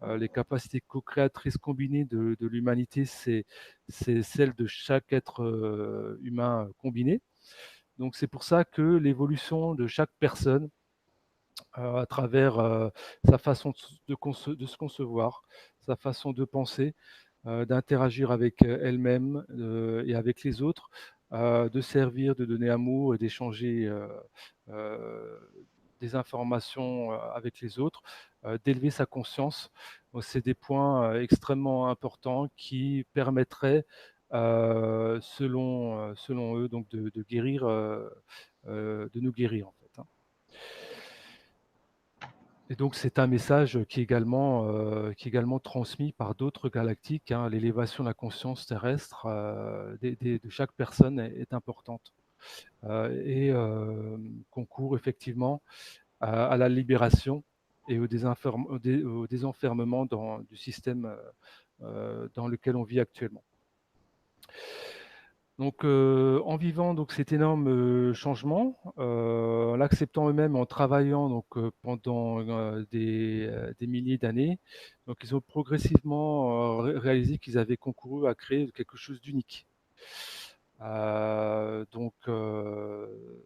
les capacités co-créatrices combinées de l'humanité, c'est celle de chaque être humain combiné. Donc c'est pour ça que l'évolution de chaque personne, à travers sa façon de se concevoir, sa façon de penser, d'interagir avec elle-même et avec les autres, de servir, de donner amour et d'échanger euh, des informations avec les autres, d'élever sa conscience. C'est des points extrêmement importants qui permettraient, selon eux, donc de guérir, de nous guérir en fait. Hein. Et donc, c'est un message qui est également transmis par d'autres galactiques, hein. L'élévation de la conscience terrestre de chaque personne est importante et concourt effectivement à la libération et au désenfermement du système dans lequel on vit actuellement. Donc, en vivant donc cet énorme changement, en l'acceptant eux-mêmes, en travaillant donc pendant des milliers d'années, donc ils ont progressivement réalisé qu'ils avaient concouru à créer quelque chose d'unique. Donc,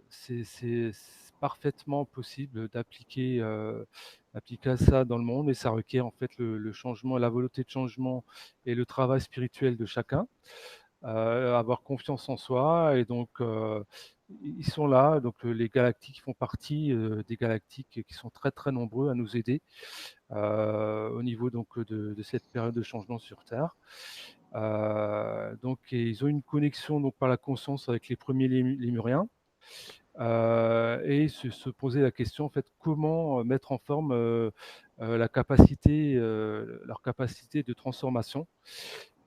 c'est parfaitement possible d'appliquer ça dans le monde, et ça requiert en fait le changement, la volonté de changement et le travail spirituel de chacun. Avoir confiance en soi, et donc ils sont là, donc les galactiques font partie des galactiques qui sont très très nombreux à nous aider au niveau donc de cette période de changement sur Terre. Donc et ils ont une connexion donc par la conscience avec les premiers lémuriens et se poser la question en fait comment mettre en forme leur capacité de transformation.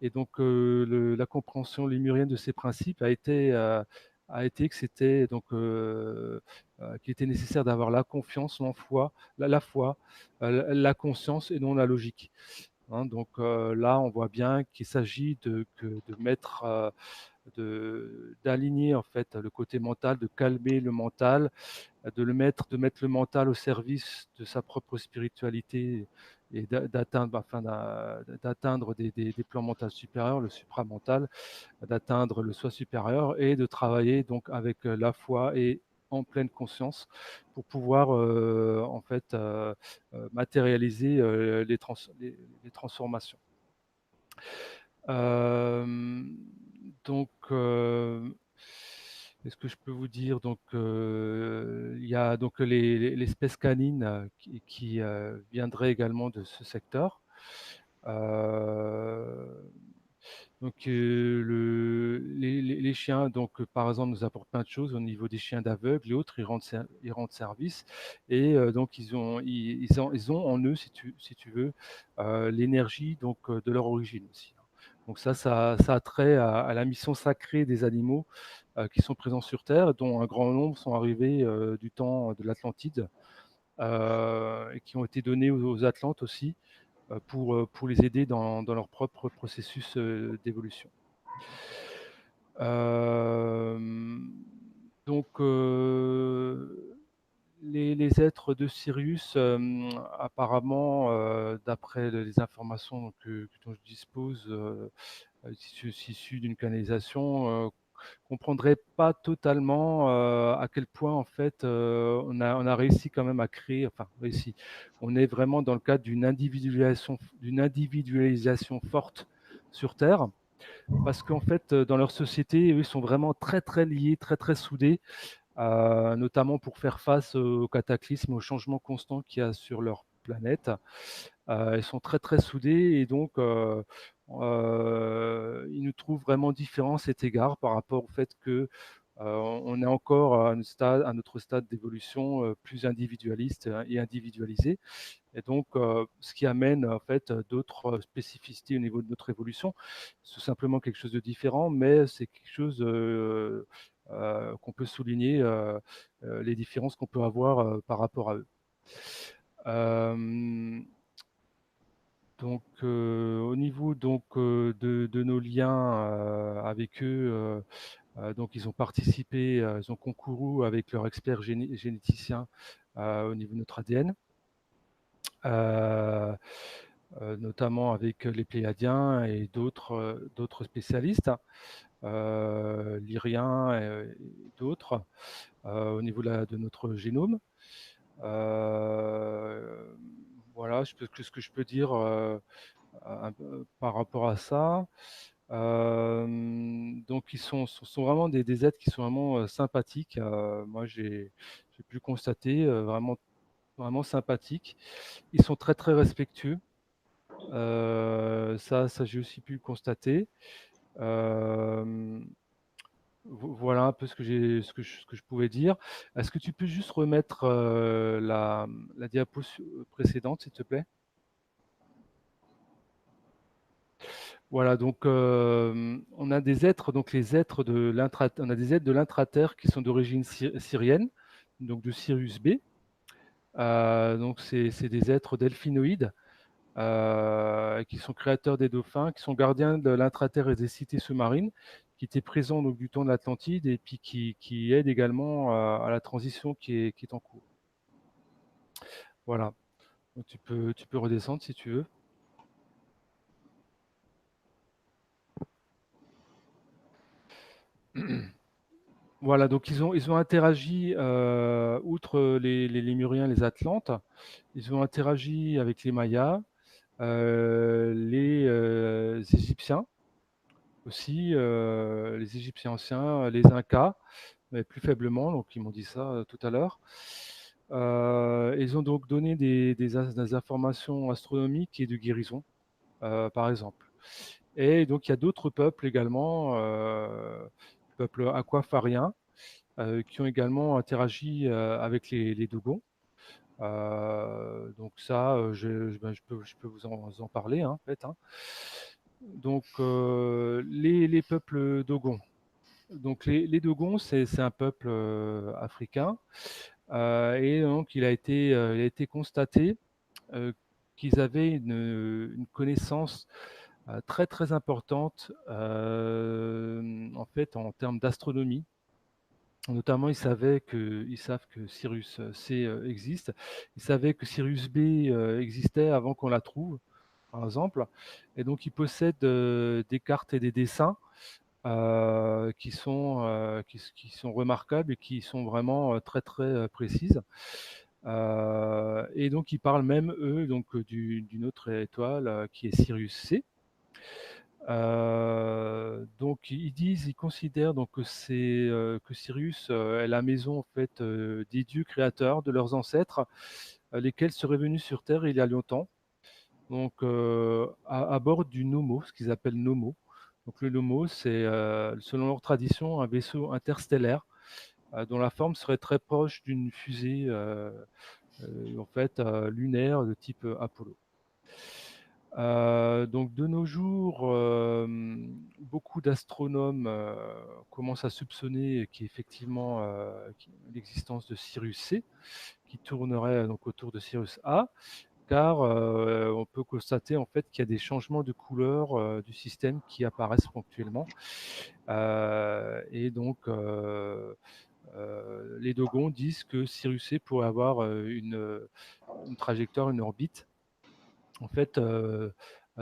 Et donc, la compréhension lémurienne de ces principes a été que c'était donc qu'il était nécessaire d'avoir la confiance, la foi, la conscience et non la logique. Hein. Donc là, on voit bien qu'il s'agit de mettre d'aligner en fait le côté mental, de calmer le mental, de mettre le mental au service de sa propre spiritualité et d'atteindre des plans mentaux supérieurs, le supramental, d'atteindre le soi supérieur, et de travailler donc avec la foi et en pleine conscience pour pouvoir en fait matérialiser les transformations. Donc, qu'est-ce que je peux vous dire? Donc, il y a donc l'espèce canine qui viendrait également de ce secteur. Donc, les chiens, donc, par exemple, nous apportent plein de choses au niveau des chiens d'aveugles et autres. Ils rendent service, et donc ils ont en eux, si tu veux, l'énergie donc de leur origine aussi. Donc ça a trait à la mission sacrée des animaux qui sont présents sur Terre, dont un grand nombre sont arrivés du temps de l'Atlantide et qui ont été donnés aux Atlantes aussi pour les aider dans leur propre processus d'évolution. Donc, les êtres de Sirius, apparemment, d'après les informations dont je dispose, issues d'une canalisation, comprendrait pas totalement à quel point en fait on a réussi quand même à créer, enfin réussi. On est vraiment dans le cadre d'une individualisation forte sur Terre, parce qu'en fait dans leur société, eux, ils sont vraiment très très liés, très très soudés, notamment pour faire face aux cataclysmes, aux changements constants qu'il y a sur leur planète. Ils sont très très soudés, et donc ils nous trouvent vraiment différents à cet égard par rapport au fait que on est encore à notre stade d'évolution plus individualiste et individualisé. Et donc, ce qui amène en fait d'autres spécificités au niveau de notre évolution. C'est tout simplement quelque chose de différent, mais c'est quelque chose qu'on peut souligner, les différences qu'on peut avoir par rapport à eux. Donc, au niveau donc de nos liens avec eux, donc ils ont participé, ils ont concouru avec leur expert généticien au niveau de notre ADN. Notamment avec les Pléiadiens et d'autres spécialistes, lyriens et d'autres, au niveau de notre génome. Voilà ce que je peux dire par rapport à ça. Donc ils sont vraiment des êtres qui sont vraiment sympathiques. Moi, j'ai pu le constater, vraiment, vraiment sympathiques. Ils sont très très respectueux. Ça j'ai aussi pu le constater. Voilà un peu ce que je pouvais dire. Est-ce que tu peux juste remettre la diapo précédente, s'il te plaît? Voilà, donc on a des êtres, donc les êtres de on a des êtres de l'intraterre qui sont d'origine syrienne, donc de Sirius B. Donc c'est des êtres delphinoïdes qui sont créateurs des dauphins, qui sont gardiens de l'intraterre et des cités sous-marines, qui étaient présents donc, du temps de l'Atlantide et puis qui aident également à la transition qui est en cours. Voilà. Donc, tu peux redescendre si tu veux. Voilà, donc ils ont interagi, outre les Lémuriens, les Atlantes, ils ont interagi avec les Mayas, les Égyptiens aussi, les Égyptiens anciens, les Incas, mais plus faiblement, donc ils m'ont dit ça tout à l'heure. Ils ont donc donné des informations astronomiques et de guérison, par exemple. Et donc il y a d'autres peuples également, peuples aquafariens, qui ont également interagi avec les Dogons. Donc ça, je peux vous en parler, hein, en fait, hein. Donc les peuples Dogons. Donc les Dogons, c'est un peuple africain, et donc il a été constaté qu'ils avaient une connaissance très très importante en fait en termes d'astronomie. Notamment, ils savent que Sirius C existe. Ils savaient que Sirius B existait avant qu'on la trouve, par exemple. Et donc, ils possèdent des cartes et des dessins qui sont remarquables et qui sont vraiment très très précises. Et donc, ils parlent même, eux, donc, d'une autre étoile qui est Sirius C. Donc ils considèrent donc que c'est que Sirius est la maison en fait des dieux créateurs de leurs ancêtres, lesquels seraient venus sur Terre il y a longtemps. Donc à bord du Nomo, ce qu'ils appellent Nomo. Donc le Nomo, c'est selon leur tradition un vaisseau interstellaire dont la forme serait très proche d'une fusée en fait lunaire de type Apollo. Donc de nos jours, beaucoup d'astronomes commencent à soupçonner qu'effectivement l'existence de Sirius C, qui tournerait donc autour de Sirius A, car on peut constater en fait qu'il y a des changements de couleur du système qui apparaissent ponctuellement. Et donc les Dogons disent que Sirius C pourrait avoir une trajectoire, une orbite en fait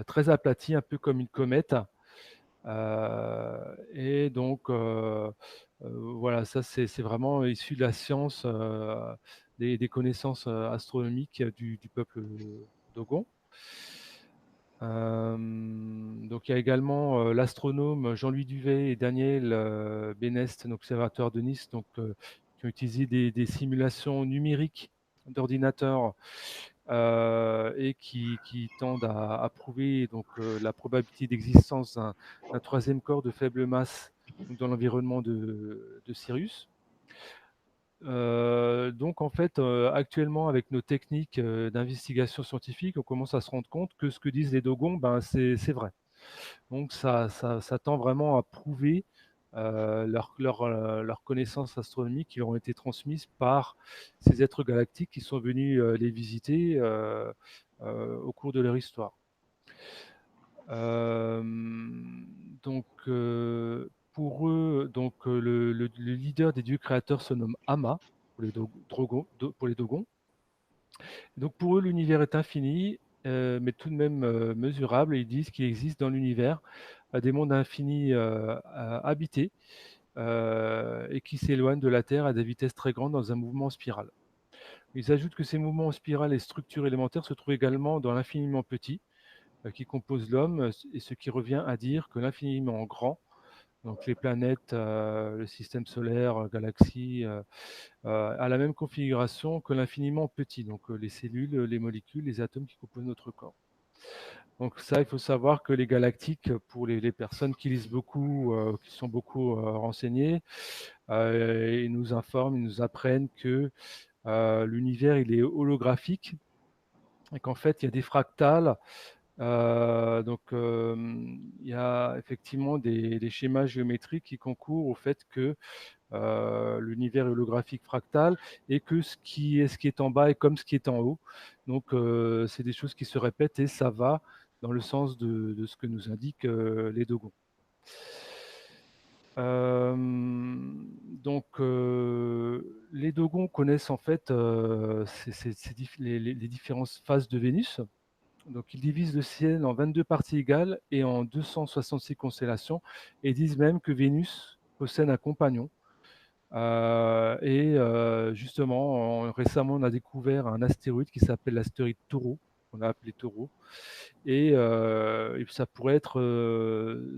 très aplati, un peu comme une comète. Et donc voilà, ça c'est vraiment issu de la science, des connaissances astronomiques du peuple Dogon. Donc il y a également l'astronome Jean-Louis Duvet et Daniel Bénest, observateur de Nice, donc, qui ont utilisé des simulations numériques d'ordinateurs et qui tendent à prouver donc, la probabilité d'existence d'un troisième corps de faible masse donc, dans l'environnement de Sirius. Donc en fait, actuellement, avec nos techniques d'investigation scientifique, on commence à se rendre compte que ce que disent les Dogons, ben, c'est vrai. Donc ça tend vraiment à prouver leurs connaissances astronomiques qui leur ont été transmises par ces êtres galactiques qui sont venus les visiter au cours de leur histoire. Donc pour eux, donc, le leader des dieux créateurs se nomme Ama pour pour les Dogons. Donc pour eux, l'univers est infini, mais tout de même mesurable. Et ils disent qu'il existe dans l'univers des mondes infinis habités et qui s'éloignent de la Terre à des vitesses très grandes dans un mouvement en spirale. Ils ajoutent que ces mouvements en spirale et structures élémentaires se trouvent également dans l'infiniment petit qui compose l'homme, et ce qui revient à dire que l'infiniment grand, donc les planètes, le système solaire, galaxies, a la même configuration que l'infiniment petit, donc les cellules, les molécules, les atomes qui composent notre corps. Donc ça, il faut savoir que les galactiques, pour les personnes qui lisent beaucoup, qui sont beaucoup renseignées, ils nous informent, ils nous apprennent que l'univers, il est holographique et qu'en fait, il y a des fractales. Donc, il y a effectivement des schémas géométriques qui concourent au fait que l'univers est holographique fractal et que ce qui est en bas est comme ce qui est en haut. Donc, c'est des choses qui se répètent et ça va dans le sens de ce que nous indiquent les dogons. Donc, les dogons connaissent en fait les différentes phases de Vénus. Donc, ils divisent le ciel en 22 parties égales et en 266 constellations et disent même que Vénus possède un compagnon. Justement, récemment, on a découvert un astéroïde qui s'appelle l'astéroïde Taureau, qu'on a appelé Taureau. Et ça pourrait être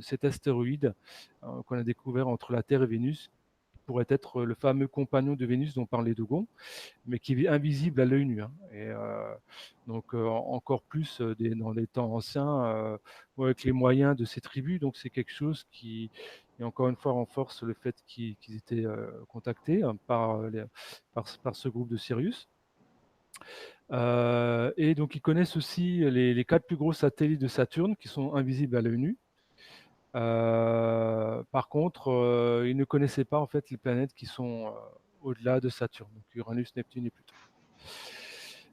cet astéroïde qu'on a découvert entre la Terre et Vénus, qui pourrait être le fameux compagnon de Vénus dont parlait Dogon, mais qui est invisible à l'œil nu. Hein. Et donc, encore plus dans les temps anciens, avec les moyens de ces tribus. Donc, c'est quelque chose qui, et encore une fois, renforce le fait qu'ils étaient contactés hein, par ce groupe de Sirius. Et donc, ils connaissent aussi les 4 plus gros satellites de Saturne qui sont invisibles à l'œil nu. Par contre, ils ne connaissaient pas en fait les planètes qui sont au-delà de Saturne, donc Uranus, Neptune et Pluton.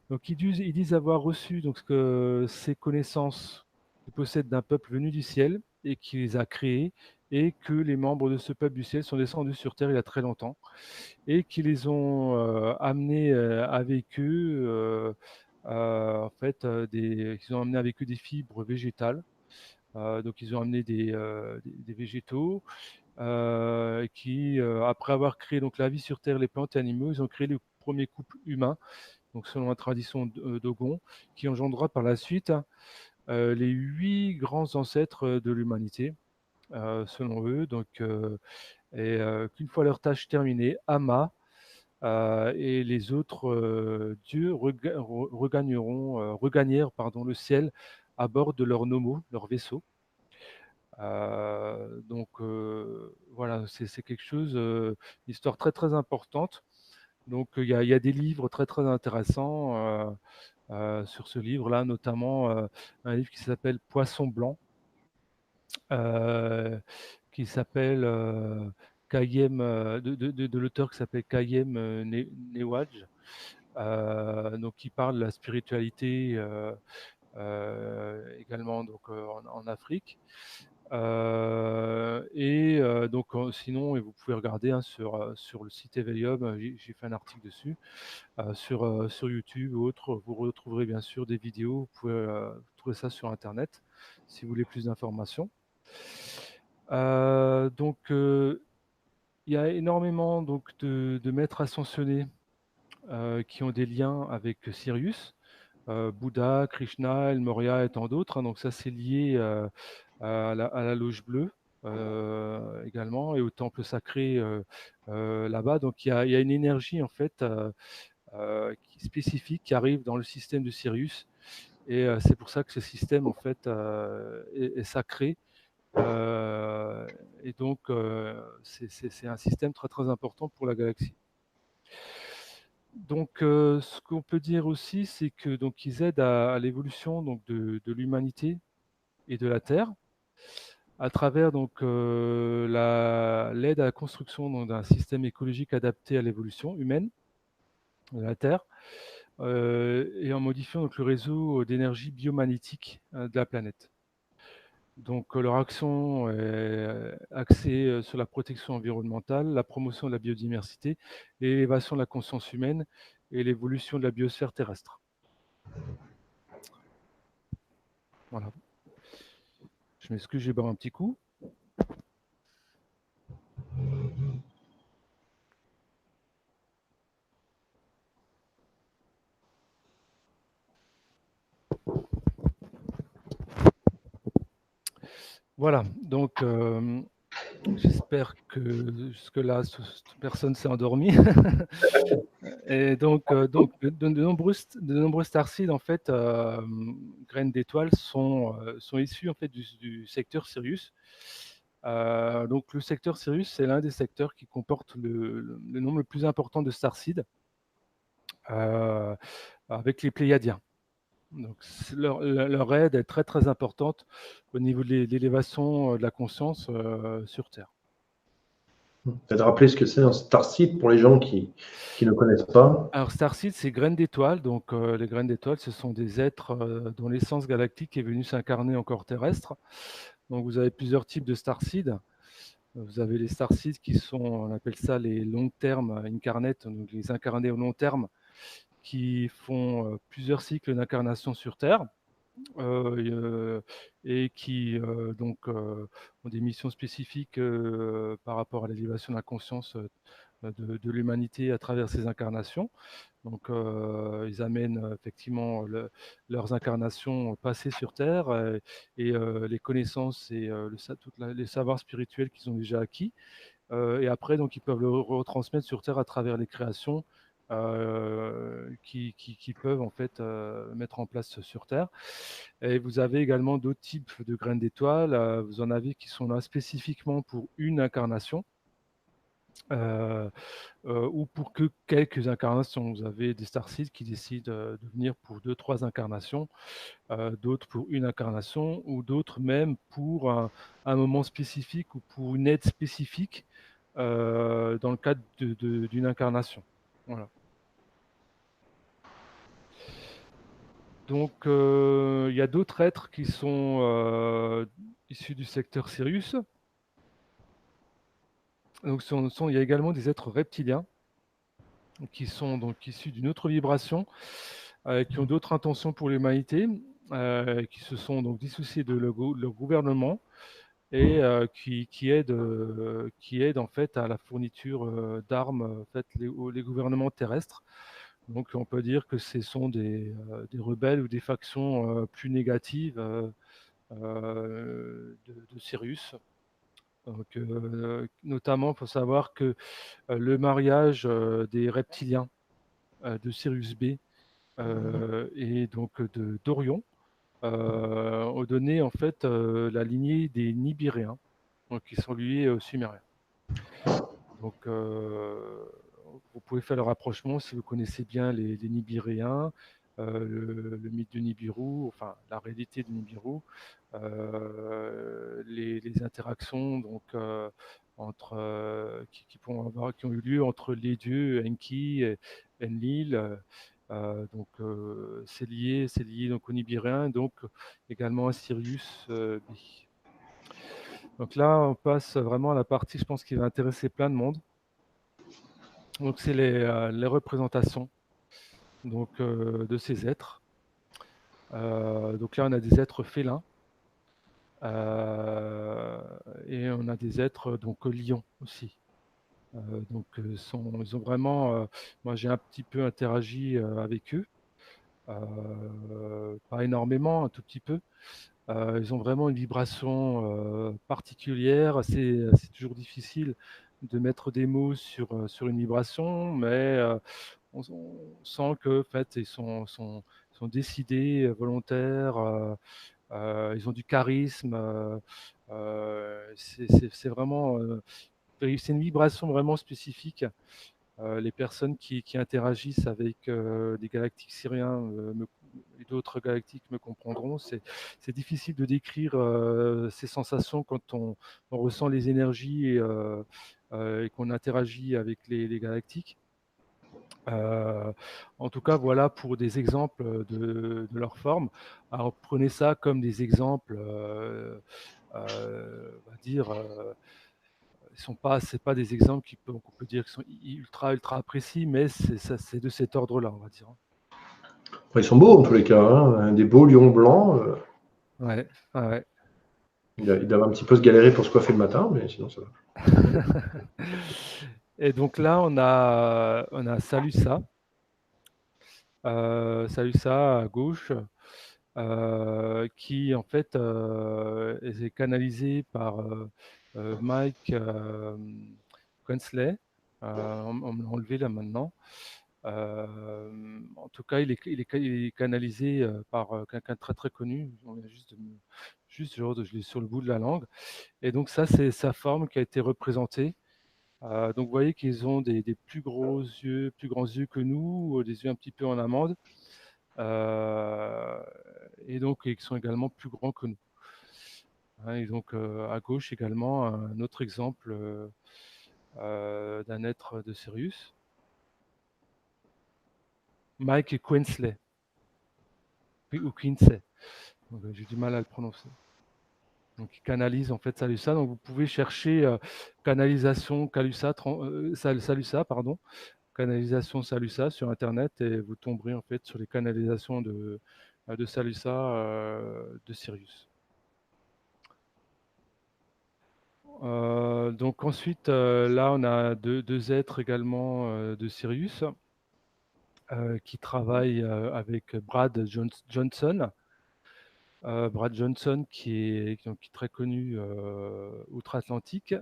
Donc, ils disent avoir reçu donc, ces connaissances qu'ils possèdent d'un peuple venu du ciel et qui les a créés, et que les membres de ce peuple du ciel sont descendus sur Terre il y a très longtemps, et qui les ont amenés avec eux, en fait, ils ont amené avec eux des fibres végétales. Donc, ils ont amené des végétaux qui, après avoir créé donc, la vie sur Terre, les plantes et animaux, ils ont créé le premier couple humain, donc selon la tradition Dogon, qui engendra par la suite les 8 grands ancêtres de l'humanité, selon eux. Donc, qu'une fois leur tâche terminée, Ama et les autres dieux regagnèrent le ciel à bord de leurs nomos, leurs vaisseaux. Donc voilà, c'est quelque chose, une histoire très très importante. Donc il y a des livres très très intéressants sur ce livre-là, notamment un livre qui s'appelle Poisson blanc, qui s'appelle Kayem, de l'auteur qui s'appelle Kayem Newadj, donc qui parle de la spiritualité également donc, en Afrique. Donc sinon, et vous pouvez regarder hein, sur le site Evelium, j'ai fait un article dessus, sur YouTube ou autre, vous retrouverez bien sûr des vidéos, vous pouvez trouver ça sur Internet si vous voulez plus d'informations. Donc, il y a énormément donc, de maîtres ascensionnés qui ont des liens avec Sirius, Bouddha, Krishna, El Moria et tant d'autres. Hein, donc ça, c'est lié à la loge bleue également et au temple sacré là-bas. Donc il y a une énergie en fait spécifique qui arrive dans le système de Sirius. Et c'est pour ça que ce système en fait est sacré. Et donc c'est un système très très important pour la galaxie. Donc, ce qu'on peut dire aussi, c'est que donc ils aident à l'évolution donc de l'humanité et de la Terre à travers donc l'aide à la construction d'un système écologique adapté à l'évolution humaine de la Terre et en modifiant donc le réseau d'énergie biomagnétique de la planète. Donc, leur action est axée sur la protection environnementale, la promotion de la biodiversité, l'élévation de la conscience humaine et l'évolution de la biosphère terrestre. Voilà. Je m'excuse, j'ai boire un petit coup. Voilà, donc J'espère que jusque-là, personne s'est endormi. Et donc de nombreux starseeds, en fait, graines d'étoiles, sont issus en fait du secteur Sirius. Donc le secteur Sirius, c'est l'un des secteurs qui comporte le nombre le plus important de starseeds, avec les Pléiadiens. Donc leur aide est très très importante au niveau de l'élévation de la conscience sur Terre. Peut-être rappeler ce que c'est un starseed pour les gens qui ne connaissent pas. Alors starseed, c'est graines d'étoiles. Donc les graines d'étoiles, ce sont des êtres dont l'essence galactique est venue s'incarner en corps terrestre. Donc vous avez plusieurs types de starseed. Vous avez les starseeds qui sont, on appelle ça les long term incarnates, donc les incarnés au long terme, qui font plusieurs cycles d'incarnation sur Terre. Et qui ont des missions spécifiques par rapport à l'élévation de la conscience de l'humanité à travers ces incarnations. Donc, ils amènent effectivement leurs incarnations passées sur Terre et les connaissances et les savoirs spirituels qu'ils ont déjà acquis. Et après, donc, ils peuvent le retransmettre sur Terre à travers les créations qui peuvent en fait mettre en place sur Terre. Et vous avez également d'autres types de graines d'étoiles. Vous en avez qui sont là spécifiquement pour une incarnation. Ou pour que quelques incarnations. Vous avez des starseeds qui décident de venir pour 2-3 incarnations, d'autres pour une incarnation, ou d'autres même pour un moment spécifique ou pour une aide spécifique dans le cadre d'une incarnation. Voilà. Donc, il y a d'autres êtres qui sont issus du secteur Sirius. Donc, il y a également des êtres reptiliens qui sont donc issus d'une autre vibration, qui ont d'autres intentions pour l'humanité, qui se sont donc dissociés de leur gouvernement et qui aident en fait à la fourniture d'armes en fait, les gouvernements terrestres. Donc on peut dire que ce sont des rebelles ou des factions plus négatives de Sirius. Donc, notamment, il faut savoir que le mariage des reptiliens de Sirius B et donc d'Orion ont donné en fait la lignée des Nibiréens, donc qui sont liés aux Sumériens. Donc vous pouvez faire le rapprochement si vous connaissez bien les Nibiréens, le mythe de Nibiru, enfin la réalité de Nibiru, les interactions donc qui ont eu lieu entre les dieux Enki et Enlil. Donc c'est lié donc aux Nibiréens, donc également à Sirius B. Donc là, on passe vraiment à la partie, je pense, qui va intéresser plein de monde. Donc c'est les représentations donc, de ces êtres. Donc là, on a des êtres félins et on a des êtres donc lions aussi. Donc ils ont vraiment, moi j'ai un petit peu interagi avec eux, pas énormément, un tout petit peu. Ils ont vraiment une vibration particulière. C'est toujours difficile de mettre des mots sur une vibration, mais on sent que en fait, ils sont décidés, volontaires, ils ont du charisme. C'est vraiment c'est une vibration vraiment spécifique. Les personnes qui interagissent avec des galactiques syriens et d'autres galactiques me comprendront. C'est difficile de décrire ces sensations quand on ressent les énergies et qu'on interagit avec les galactiques. En tout cas, voilà pour des exemples de leur forme. Alors, prenez ça comme des exemples, on va dire, c'est pas des exemples qu'on peut dire qui sont ultra précis, mais c'est de cet ordre-là, on va dire. Ils sont beaux en tous les cas, hein. Des beaux lions blancs. Ouais, ouais. Ils doivent un petit peu se galérer pour se coiffer le matin, mais sinon ça va. Et donc là, on a Salusa. Salusa à gauche. qui en fait est canalisé par Mike Quensley. On me l'a enlevé là maintenant. En tout cas, il est canalisé par quelqu'un de très très connu. On vient juste je l'ai sur le bout de la langue. Et donc ça, c'est sa forme qui a été représentée. Donc vous voyez qu'ils ont des plus grands yeux que nous, des yeux un petit peu en amande, et donc ils sont également plus grands que nous. Hein, et donc à gauche également un autre exemple d'un être de Sirius, Mike Quinsley, ou Quincy. J'ai du mal à le prononcer. Donc, il canalise en fait Salusa. Donc, vous pouvez chercher canalisation Salusa, pardon, canalisation Salusa sur Internet et vous tomberez en fait sur les canalisations de Salusa de Sirius. Donc ensuite, là, on a deux êtres également de Sirius qui travaillent avec Brad Johnson. Brad Johnson, qui est très connu outre-Atlantique.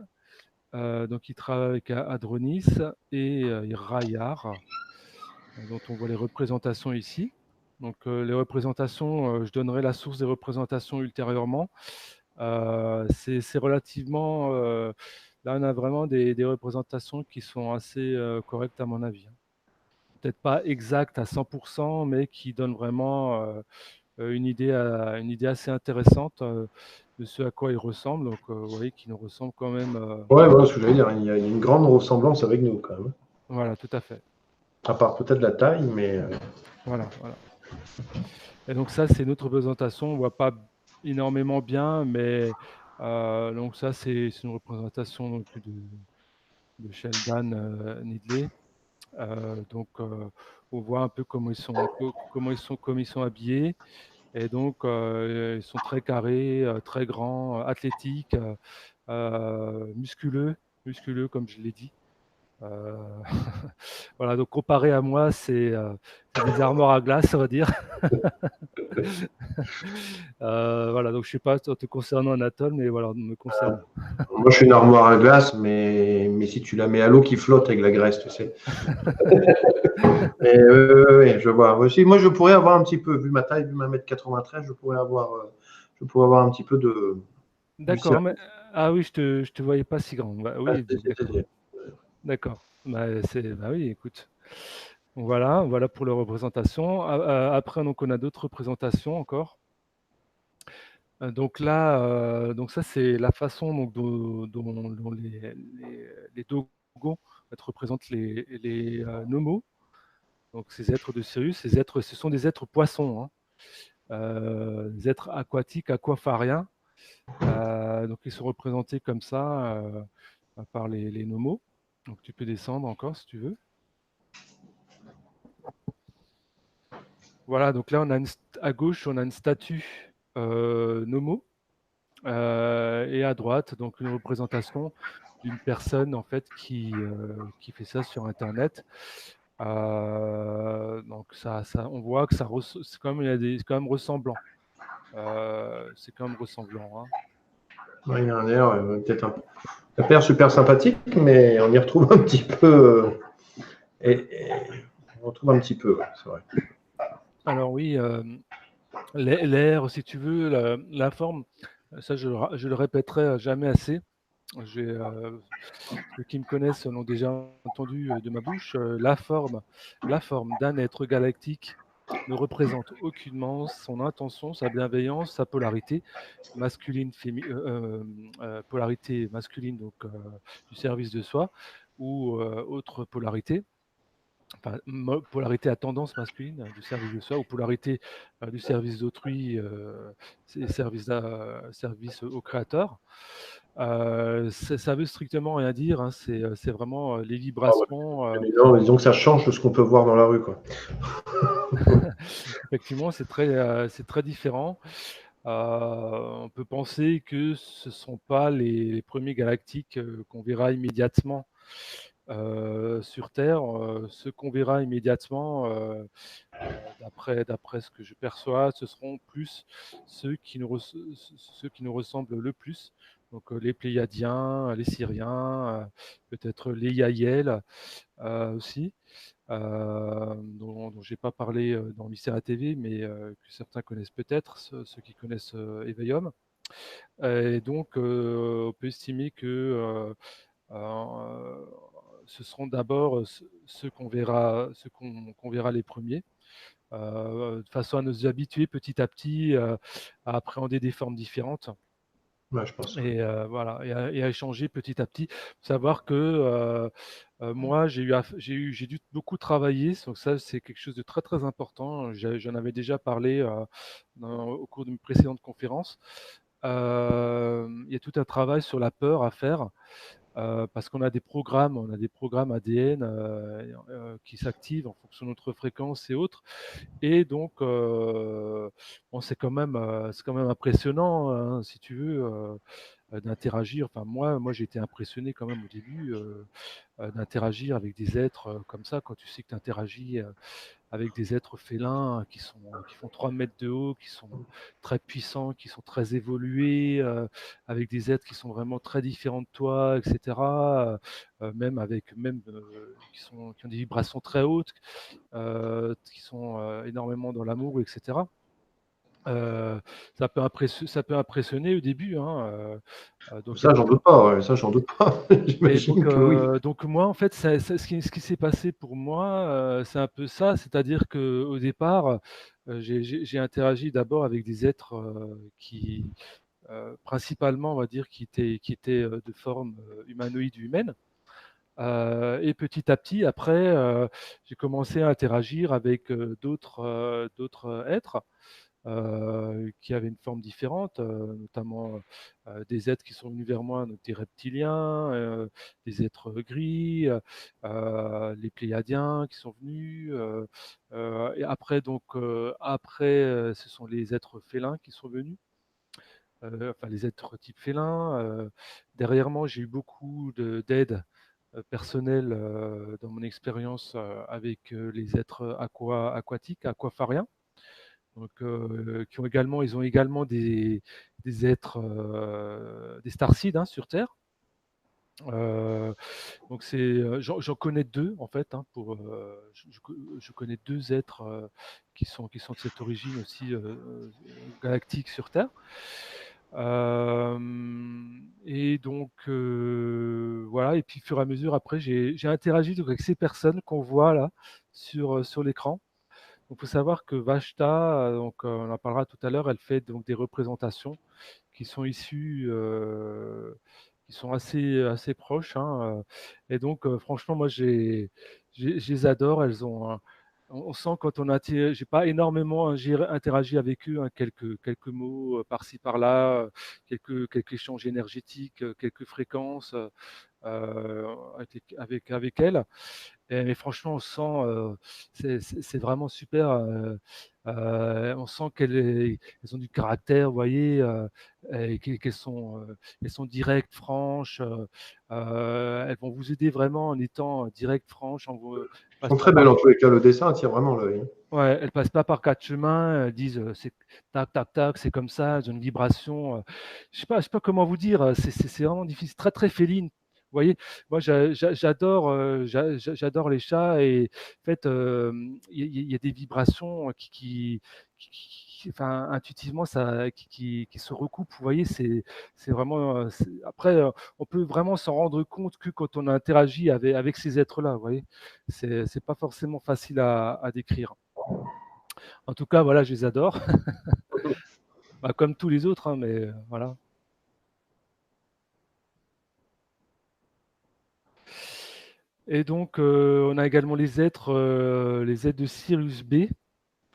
Donc, il travaille avec Adronis et Rayar, dont on voit les représentations ici. Donc, les représentations, je donnerai la source des représentations ultérieurement. C'est relativement... là, on a vraiment des représentations qui sont assez correctes à mon avis. Peut-être pas exactes à 100%, mais qui donnent vraiment une idée assez intéressante de ce à quoi il ressemble. Donc, vous voyez qu'il nous ressemble quand même. Ouais, voilà ce que j'allais dire. Il y a une grande ressemblance avec nous, quand même. Voilà, tout à fait. À part peut-être la taille, mais. Voilà. Et donc, ça, c'est notre représentation. On ne voit pas énormément bien, mais donc, ça, c'est une représentation donc, de Sheldon Needley. Donc, on voit un peu comment ils sont habillés. Et donc, ils sont très carrés, très grands, athlétiques, musculeux, comme je l'ai dit. Voilà, donc comparé à moi, c'est des armoires à glace, on va dire. Voilà, donc je ne sais pas te concernant Anatole, mais voilà, me concernant. Moi, je suis une armoire à glace, mais si tu la mets à l'eau qui flotte avec la graisse, tu sais. Mais oui, je vois. Moi, je pourrais avoir un petit peu, vu ma taille, vu ma mètre 93, je pourrais avoir un petit peu de. D'accord, mais ah oui, je te voyais pas si grand. Bah, oui, d'accord. Bah oui, écoute. Voilà pour les représentations. Après, donc, on a d'autres représentations encore. Donc là, donc ça, c'est la façon donc, dont les Dogons représentent les Nomos. Donc ces êtres de Sirius, ce sont des êtres poissons, hein, des êtres aquatiques, aquafariens. Donc ils sont représentés comme ça par les Nomos. Donc tu peux descendre encore si tu veux. Voilà, donc là, à gauche, on a une statue Nomo. Et à droite, donc une représentation d'une personne en fait qui fait ça sur Internet. Donc on voit que c'est quand même, c'est quand même ressemblant. C'est quand même ressemblant. Hein. Ouais, il y a un air, peut-être un père super sympathique, mais on y retrouve un petit peu. On retrouve un petit peu, ouais, c'est vrai. Alors oui, l'air, si tu veux, la forme, ça je le répéterai jamais assez. Ceux qui me connaissent l'ont déjà entendu de ma bouche. La forme d'un être galactique ne représente aucunement son intention, sa bienveillance, sa polarité masculine, polarité masculine donc du service de soi ou autre polarité. Enfin, polarité à tendance masculine du service de soi ou polarité du service d'autrui, service au créateur. Ça veut strictement rien dire, hein, c'est vraiment les vibrations. Disons que ça change de ce qu'on peut voir dans la rue, quoi. Effectivement, c'est très différent. On peut penser que ce ne sont pas les premiers galactiques qu'on verra immédiatement sur Terre, ce qu'on verra immédiatement, d'après ce que je perçois, ce seront plus ceux qui nous ressemblent le plus. Donc les Pléiadiens, les Syriens, peut-être les Yaël aussi, dont je n'ai pas parlé dans Mystère à TV, mais que certains connaissent peut-être, ceux qui connaissent Eveium. Et donc on peut estimer que ce seront d'abord ceux qu'on verra les premiers, de façon à nous habituer petit à petit à appréhender des formes différentes. Ouais, je pense. Et voilà, et à échanger petit à petit. Savoir que moi, j'ai dû beaucoup travailler. Donc ça, c'est quelque chose de très très important. J'en avais déjà parlé au cours de mes précédentes conférences. Il y a tout un travail sur la peur à faire. Parce qu'on a des programmes ADN qui s'activent en fonction de notre fréquence et autres. Et donc, bon, c'est quand même impressionnant, hein, si tu veux, d'interagir. Enfin, moi, j'ai été impressionné quand même au début d'interagir avec des êtres comme ça. Quand tu sais que tu interagis avec des êtres félins qui font 3 mètres de haut, qui sont très puissants, qui sont très évolués, avec des êtres qui sont vraiment très différents de toi, etc. Qui ont des vibrations très hautes, qui sont énormément dans l'amour, etc. Ça peut impressionner au début, hein, donc il y a Ça, j'en tout un doute pas. Ouais, ça, j'en doute pas. et J'imagine que oui. donc moi, en fait, ce qui s'est passé pour moi, c'est un peu ça. C'est-à-dire qu'au départ, j'ai interagi d'abord avec des êtres qui, principalement, on va dire, qui étaient de forme humanoïde humaine. Et petit à petit, après, j'ai commencé à interagir avec d'autres êtres qui avaient une forme différente, notamment des êtres qui sont venus vers moi, donc des reptiliens, des êtres gris, les Pléiadiens qui sont venus. Et après, ce sont les êtres félins qui sont venus. Enfin, les êtres type félin. Derrière moi, j'ai eu beaucoup d'aide personnelle dans mon expérience avec les êtres aquatiques, aquafariens. Donc, ils ont également des êtres, des starseeds, hein, sur Terre. Donc j'en connais deux en fait, hein, je connais deux êtres qui sont de cette origine aussi galactique sur Terre. Et donc voilà, et puis au fur et à mesure après j'ai interagi donc avec ces personnes qu'on voit là sur l'écran. Donc, il faut savoir que Vashta, donc, on en parlera tout à l'heure, elle fait donc des représentations qui sont issues, qui sont assez proches, hein. Et donc, franchement, moi, je les adore. On sent quand on a, j'ai pas énormément interagi avec eux, hein, quelques mots par-ci par-là, quelques échanges énergétiques, quelques fréquences avec elles. Mais franchement, on sent, c'est vraiment super. On sent elles ont du caractère, vous voyez, et elles sont directes, franches. Elles vont vous aider vraiment en étant directes, franches. Ils sont très belles en tous les cas. Le dessin attire vraiment l'œil. Ouais, elles passent pas par quatre chemins. Elles disent c'est tac, tac, tac, c'est comme ça. Elles ont une vibration. Je sais pas comment vous dire. C'est vraiment difficile, très, très féline. Vous voyez, moi j'adore les chats et en fait il y a des vibrations enfin intuitivement qui se recoupent. Vous voyez, c'est vraiment. Après, on peut vraiment s'en rendre compte que quand on interagit avec ces êtres-là. Vous voyez, c'est pas forcément facile à décrire. En tout cas, voilà, je les adore. Bah, comme tous les autres, hein, mais voilà. Et donc, on a également les êtres de Sirius B.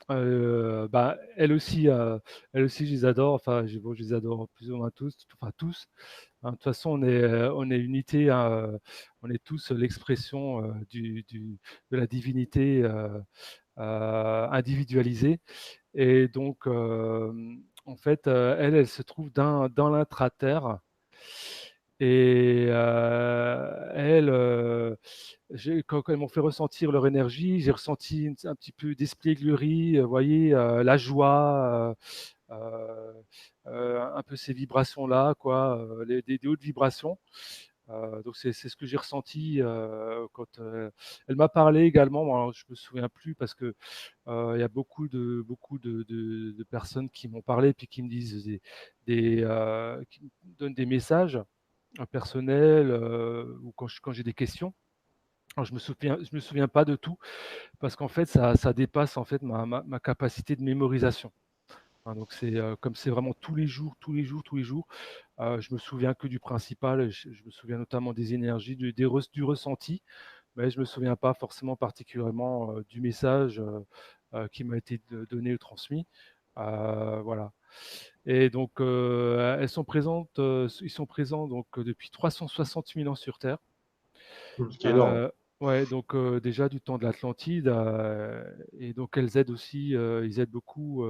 Bah, elles aussi, je les adore. Enfin, je les adore plus ou moins tous. Enfin, tous. Hein, de toute façon, on est unité. Hein, on est tous l'expression de la divinité individualisée. Et donc, en fait, elle se trouve dans l'intra-terre. Et elles, quand elles m'ont fait ressentir leur énergie, j'ai ressenti un petit peu d'espièglerie, vous voyez, la joie, un peu ces vibrations-là, quoi, des hautes vibrations. Donc c'est ce que j'ai ressenti quand elle m'a parlé également. Bon, alors, je me souviens plus parce que il y a beaucoup de personnes qui m'ont parlé puis qui me disent qui me donnent des messages personnels ou quand j'ai des questions. Alors, je me souviens pas de tout parce qu'en fait ça dépasse en fait ma capacité de mémorisation. Hein, donc comme c'est vraiment tous les jours, tous les jours, tous les jours. Je me souviens que du principal. Je me souviens notamment des énergies, du ressenti, mais je me souviens pas forcément particulièrement du message qui m'a été donné ou transmis. Voilà. Et donc ils sont présents donc depuis 360 000 ans sur Terre. Ce qui est énorme. Ouais, donc déjà du temps de l'Atlantide, et donc ils aident beaucoup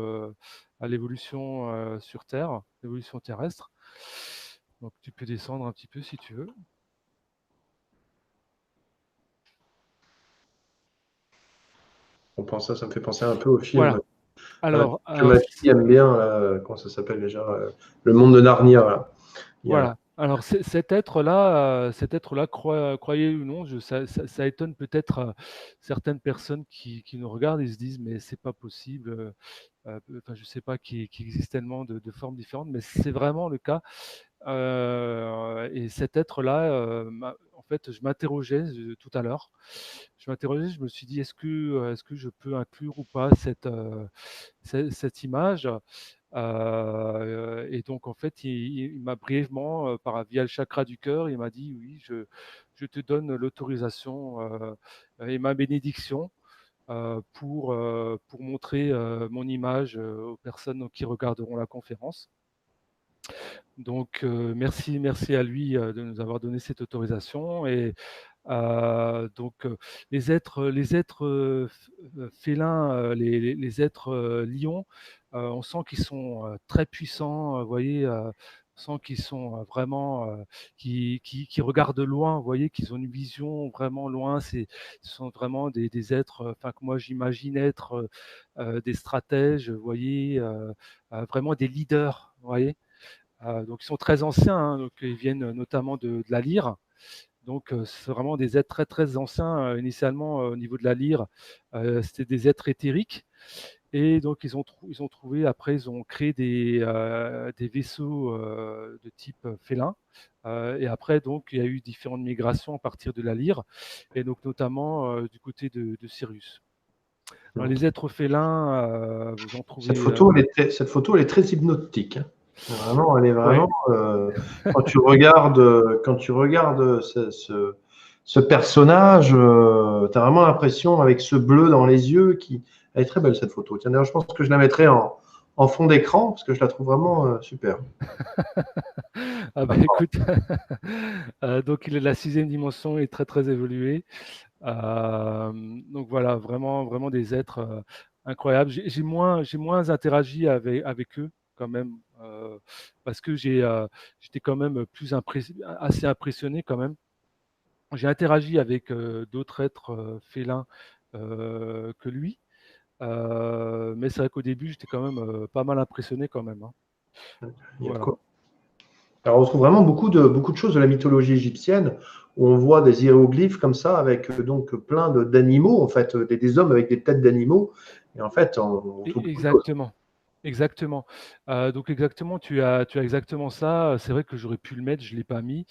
à l'évolution sur Terre, l'évolution terrestre. Donc tu peux descendre un petit peu si tu veux. On pense ça me fait penser un peu au film Voilà. Alors, que ma fille aime bien, là, comment ça s'appelle déjà, Le Monde de Narnia. Là. Il y a... voilà. Alors cet être-là, croyez ou non, ça étonne peut-être certaines personnes qui nous regardent et se disent mais c'est pas possible. Enfin, je sais pas qu'il existe tellement de formes différentes, mais c'est vraiment le cas. Et cet être-là, en fait, je m'interrogeais tout à l'heure. Je m'interrogeais, je me suis dit, est-ce que je peux inclure ou pas cette image. Et donc, en fait, il m'a brièvement, via le chakra du cœur, il m'a dit, oui, je te donne l'autorisation et ma bénédiction pour montrer mon image aux personnes qui regarderont la conférence. Donc, merci à lui de nous avoir donné cette autorisation. Et donc, les êtres félins, les êtres lions, on sent qu'ils sont très puissants. Vous voyez, on sent qu'ils sont vraiment, qui regardent loin. Vous voyez, qu'ils ont une vision vraiment loin. Ce sont vraiment des êtres, enfin que moi j'imagine être des stratèges. Vous voyez, vraiment des leaders. Vous voyez. Donc ils sont très anciens, hein, donc ils viennent notamment de la lyre. Donc c'est vraiment des êtres très très anciens. Initialement au niveau de la lyre, c'était des êtres éthériques. Et donc ils ont trouvé, après ils ont créé des vaisseaux de type félin. Et après donc il y a eu différentes migrations à partir de la lyre, et donc notamment du côté de Sirius. Alors, les êtres félins, vous en Cette trouvez. photo, cette photo, elle est très hypnotique. Hein. Vraiment, elle est Ouais, vraiment. Quand tu regardes ce personnage, tu as vraiment l'impression, avec ce bleu dans les yeux, elle est très belle cette photo. Tiens, d'ailleurs, je pense que je la mettrai en fond d'écran parce que je la trouve vraiment super. ah bah écoute, donc la sixième dimension est très très évoluée. Donc voilà, vraiment, vraiment des êtres incroyables. J'ai moins interagi avec eux quand même, parce que j'étais quand même assez impressionné quand même. J'ai interagi avec d'autres êtres félins que lui, mais c'est vrai qu'au début, j'étais quand même pas mal impressionné quand même. Hein. Il y a de Voilà. quoi. Alors, on retrouve vraiment beaucoup de choses de la mythologie égyptienne où on voit des hiéroglyphes comme ça avec donc plein d'animaux, en fait, des hommes avec des têtes d'animaux. Et en fait, on trouve beaucoup de choses. Exactement. Exactement. Donc exactement, tu as exactement ça. C'est vrai que j'aurais pu le mettre, je ne l'ai pas mis.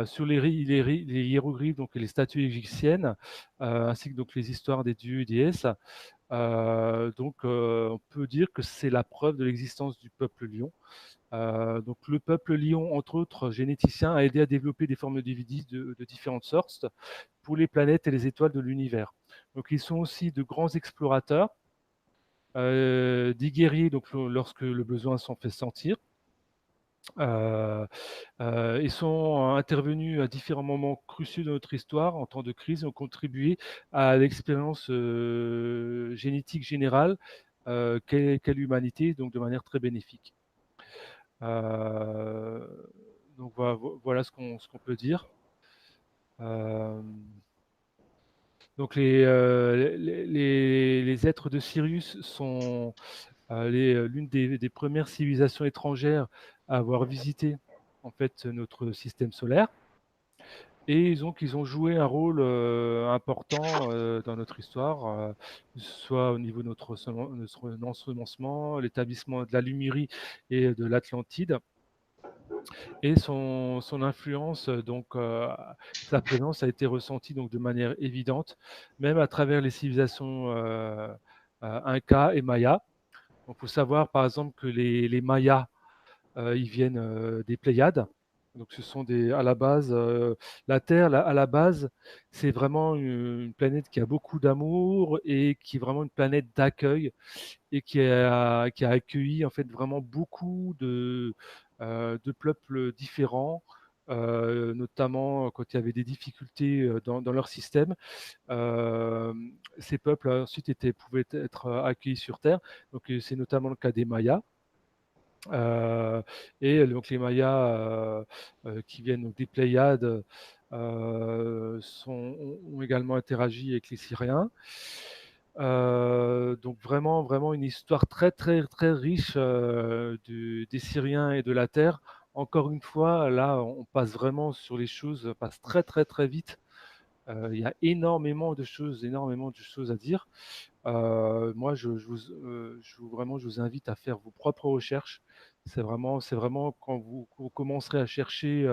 Sur les hiéroglyphes, donc les statues égyptiennes, ainsi que donc les histoires des dieux et déesses. On peut dire que c'est la preuve de l'existence du peuple lion. Donc le peuple lion, entre autres généticiens, a aidé à développer des formes de vie de différentes sortes pour les planètes et les étoiles de l'univers. Donc ils sont aussi de grands explorateurs, des guerriers donc, lorsque le besoin s'en fait sentir. Ils sont intervenus à différents moments cruciaux de notre histoire en temps de crise et ont contribué à l'expérience génétique générale qu'est l'humanité, donc de manière très bénéfique. Euh, donc voilà ce qu'on peut dire. Donc les êtres de Sirius sont l'une des premières civilisations étrangères à avoir visité en fait notre système solaire. Et ils ont joué un rôle important dans notre histoire, que ce soit au niveau de notre ensemencement, l'établissement de la Lumirie et de l'Atlantide, et son influence, sa présence a été ressentie donc de manière évidente, même à travers les civilisations Inca et Maya. Donc, il faut savoir par exemple que les Mayas ils viennent des Pléiades. Donc, ce sont à la base, la Terre, à la base, c'est vraiment une planète qui a beaucoup d'amour et qui est vraiment une planète d'accueil et qui a accueilli en fait vraiment beaucoup de peuples différents. Notamment quand il y avait des difficultés dans leur système, euh, ces peuples ensuite pouvaient être accueillis sur Terre. Donc c'est notamment le cas des Mayas. Et donc les Mayas qui viennent donc des Pléiades ont également interagi avec les Syriens. Donc vraiment, vraiment une histoire très, très, très riche des Syriens et de la Terre. Encore une fois, là, on passe vraiment sur les choses, on passe très, très, très vite. Il y a énormément de choses à dire. Moi, vraiment, je vous invite à faire vos propres recherches. C'est vraiment quand vous commencerez à chercher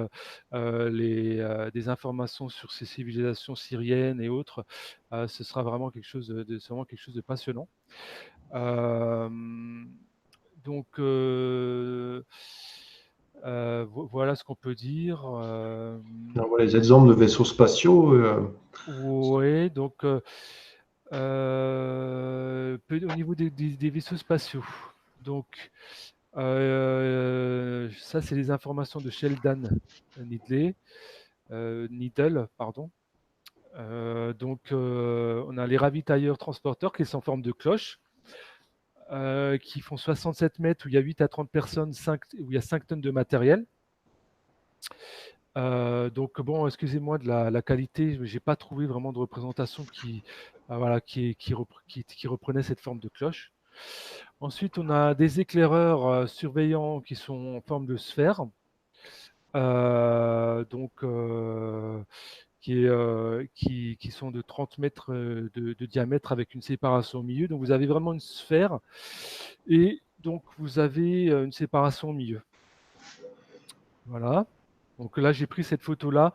des informations sur ces civilisations syriennes et autres, ce sera vraiment c'est vraiment quelque chose de passionnant. Euh, donc, voilà ce qu'on peut dire. Alors, les exemples de vaisseaux spatiaux, Oui, donc au niveau des vaisseaux spatiaux. Donc, ça, c'est les informations de Sheldon Needle, pardon. On a les ravitailleurs transporteurs qui sont en forme de cloche, qui font 67 mètres, où il y a 8 à 30 personnes, où il y a 5 tonnes de matériel. Donc bon, excusez-moi de la qualité, j'ai pas trouvé vraiment de représentation voilà, qui reprenait cette forme de cloche. Ensuite, on a des éclaireurs surveillants qui sont en forme de sphère, donc qui sont de 30 mètres de diamètre avec une séparation au milieu. Donc vous avez vraiment une sphère et donc vous avez une séparation au milieu. Voilà. Donc là, j'ai pris cette photo-là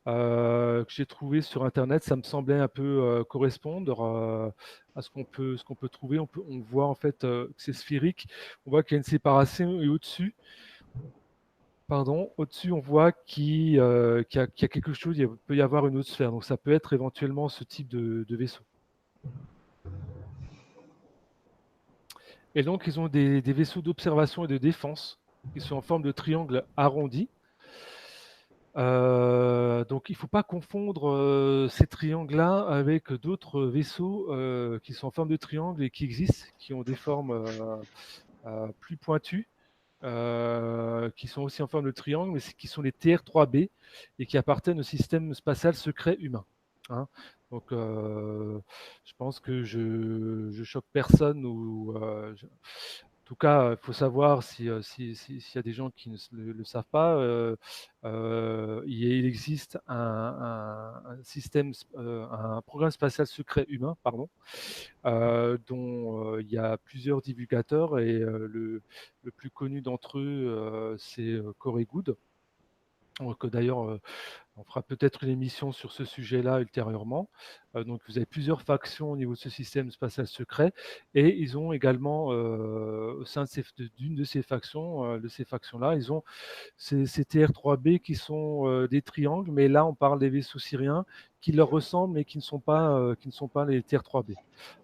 que j'ai trouvée sur Internet. Ça me semblait un peu correspondre à ce qu'on peut trouver. On voit en fait que c'est sphérique. On voit qu'il y a une séparation et au-dessus, pardon, au-dessus, on voit qu'il y a quelque chose. Il peut y avoir une autre sphère. Donc ça peut être éventuellement ce type de vaisseau. Et donc, ils ont des vaisseaux d'observation et de défense qui sont en forme de triangle arrondi. Donc, il ne faut pas confondre ces triangles-là avec d'autres vaisseaux qui sont en forme de triangle et qui existent, qui ont des formes plus pointues, qui sont aussi en forme de triangle, mais qui sont les TR-3B et qui appartiennent au système spatial secret humain. Hein. Donc, je pense que je choque personne en tout cas, il faut savoir s'il y a des gens qui ne le savent pas, il existe un programme spatial secret humain, pardon, dont il y a plusieurs divulgateurs et le plus connu d'entre eux, c'est Corey Goode. Donc, d'ailleurs, on fera peut-être une émission sur ce sujet-là ultérieurement. Donc, vous avez plusieurs factions au niveau de ce système spatial secret, et ils ont également, au sein d'une de ces factions-là, ils ont ces TR-3B qui sont des triangles, mais là, on parle des vaisseaux syriens qui leur ressemblent, mais qui ne sont pas les TR-3B.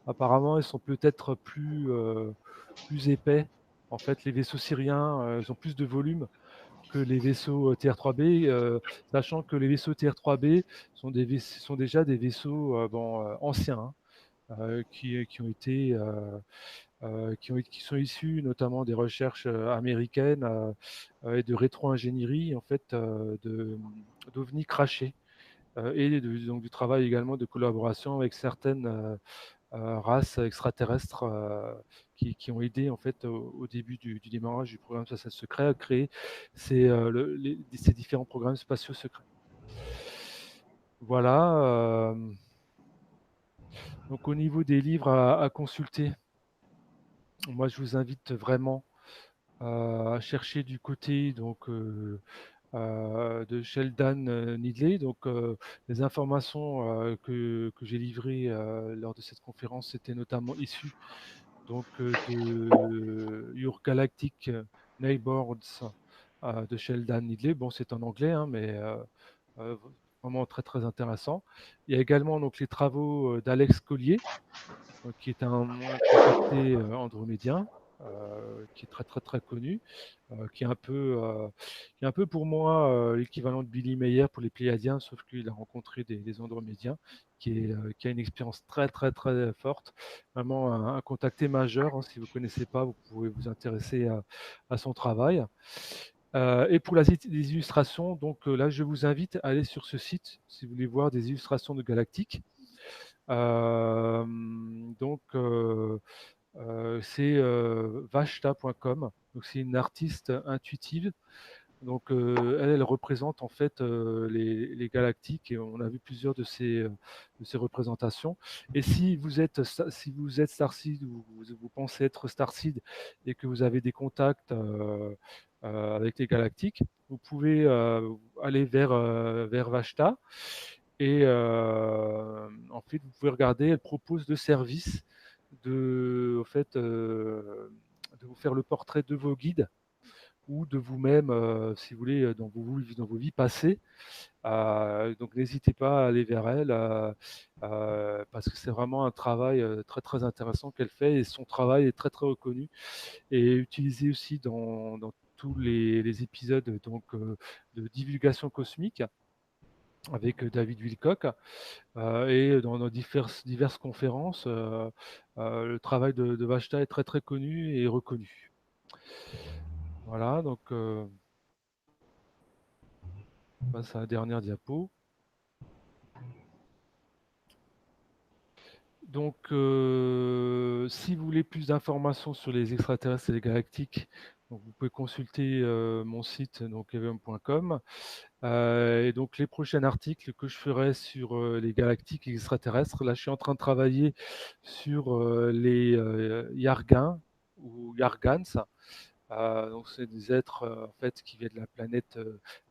Apparemment, ils sont peut-être plus épais. En fait, les vaisseaux syriens, ils ont plus de volume que les vaisseaux TR-3B, sachant que les vaisseaux TR-3B sont déjà des vaisseaux anciens. Hein. qui ont été qui sont issus notamment des recherches américaines et de rétro-ingénierie en fait d'ovnis crachés et donc du travail également de collaboration avec certaines races extraterrestres qui ont aidé en fait au début du démarrage du programme spatial secret à créer ces différents programmes spatiaux secrets. Voilà. Donc au niveau des livres à consulter, moi je vous invite vraiment à chercher du côté donc de Sheldon Needley. Donc les informations que j'ai livrées lors de cette conférence étaient notamment issues donc de Your Galactic Neighbors de Sheldon Needley. Bon, c'est en anglais, hein, mais euh, vraiment très très intéressant. Il y a également donc les travaux d'Alex Collier, qui est un contacté andromédien, qui est très très très connu, qui est un peu pour moi l'équivalent de Billy Meyer pour les Pléiadiens, sauf qu'il a rencontré des andromédiens, qui a une expérience très très très forte, vraiment un contacté majeur. Hein. Si vous ne connaissez pas, vous pouvez vous intéresser à son travail. Et pour les illustrations, donc là je vous invite à aller sur ce site si vous voulez voir des illustrations de Galactique. Donc c'est vashta.com. Donc c'est une artiste intuitive. Donc elle représente en fait les galactiques et on a vu plusieurs de ces représentations. Et si vous êtes Starseed ou vous pensez être Starseed et que vous avez des contacts avec les galactiques, vous pouvez aller vers Vashta et en fait vous pouvez regarder. Elle propose le service de de vous faire le portrait de vos guides ou de vous-même, si vous voulez, dans vos vies passées. Donc n'hésitez pas à aller vers elle, parce que c'est vraiment un travail très très intéressant qu'elle fait et son travail est très très reconnu et utilisé aussi dans tous les épisodes donc, de divulgation cosmique avec David Wilcock et dans diverses conférences. Le travail de Vashta est très très connu et reconnu. Voilà, donc on passe à la dernière diapo. Donc, si vous voulez plus d'informations sur les extraterrestres et les galactiques, donc vous pouvez consulter mon site, donc evium.com. Et donc, les prochains articles que je ferai sur les galactiques et extraterrestres, là, je suis en train de travailler sur les Yargans ou Yargans. Donc, c'est des êtres en fait qui viennent de la planète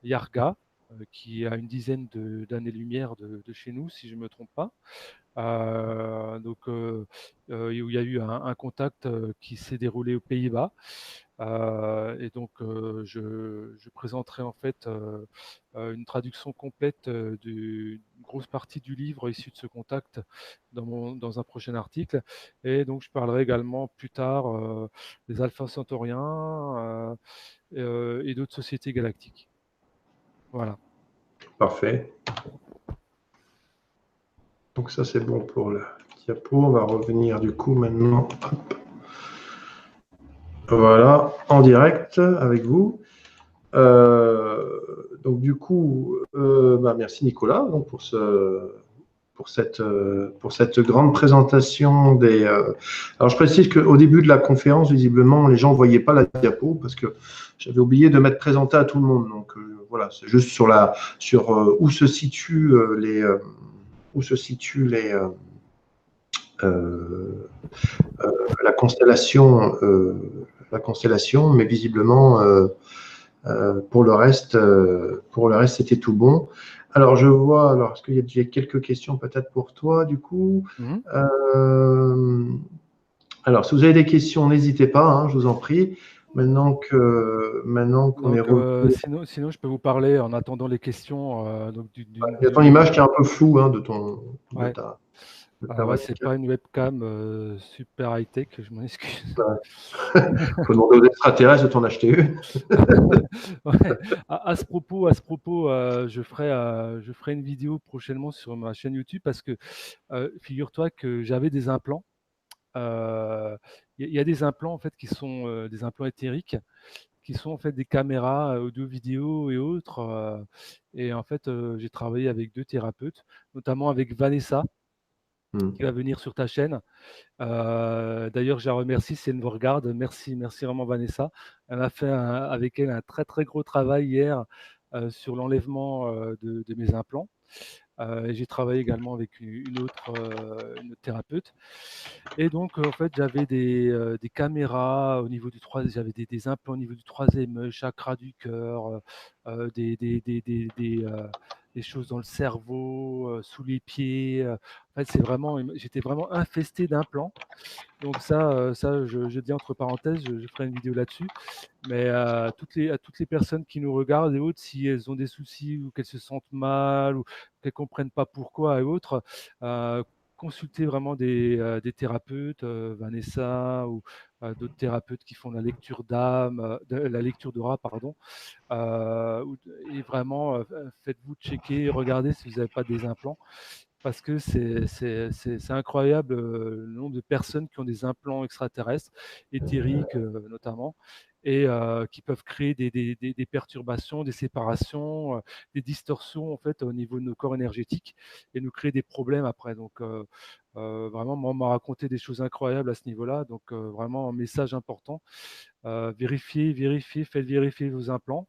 Yarga, qui a une dizaine d'années-lumière de chez nous, si je ne me trompe pas. Donc, où il y a eu un contact qui s'est déroulé aux Pays-Bas. Et donc, je présenterai en fait une traduction complète d'une grosse partie du livre issu de ce contact dans un prochain article. Et donc, je parlerai également plus tard des Alpha Centauriens et d'autres sociétés galactiques. Voilà. Parfait. Donc ça, c'est bon pour la diapo. On va revenir du coup maintenant. Hop. Voilà, en direct avec vous. Donc du coup, merci Nicolas donc pour cette grande présentation des. Alors je précise qu'au début de la conférence, visiblement, les gens ne voyaient pas la diapo parce que j'avais oublié de mettre présenté à tout le monde. Donc voilà, c'est juste sur où se situent la constellation, mais visiblement pour le reste, c'était tout bon. Alors je vois, alors est-ce qu'il y a quelques questions peut-être pour toi du coup? Alors si vous avez des questions, n'hésitez pas, hein, je vous en prie. Maintenant qu'on est revenu. Sinon, je peux vous parler en attendant les questions. Il y a ton image qui est un peu floue hein, de ta. Ouais, c'est pas une webcam super high-tech, je m'en excuse. Faut demander aux extraterrestres de t'en acheter une. Ouais. À ce propos, je ferai une vidéo prochainement sur ma chaîne YouTube parce que figure-toi que j'avais des implants. Il y a des implants en fait qui sont des implants éthériques, qui sont en fait des caméras audio-vidéo et autres. Et en fait, j'ai travaillé avec 2 thérapeutes, notamment avec Vanessa, qui va venir sur ta chaîne. D'ailleurs, je la remercie si elle me regarde. Merci, merci vraiment Vanessa. Elle a fait avec elle un très très gros travail hier sur l'enlèvement de mes implants. Et j'ai travaillé également avec une autre thérapeute. Et donc, en fait, j'avais des caméras au niveau du troisième, j'avais des implants au niveau du troisième œil, chakra du cœur, des choses dans le cerveau, sous les pieds. En fait, j'étais vraiment infesté d'implants. Donc ça je dis entre parenthèses, je ferai une vidéo là-dessus. Mais à toutes les personnes qui nous regardent et autres, si elles ont des soucis ou qu'elles se sentent mal ou qu'elles comprennent pas pourquoi et autres, heu, consultez vraiment des thérapeutes, Vanessa ou d'autres thérapeutes qui font la lecture d'âme, de la lecture d'aura, pardon. Et vraiment, faites-vous checker, regardez si vous n'avez pas des implants parce que c'est incroyable le nombre de personnes qui ont des implants extraterrestres, éthériques notamment, et qui peuvent créer des perturbations, des séparations, des distorsions en fait au niveau de nos corps énergétiques et nous créer des problèmes après. Donc vraiment, moi, on m'a raconté des choses incroyables à ce niveau-là. Donc vraiment un message important. Vérifiez, faites vérifier vos implants.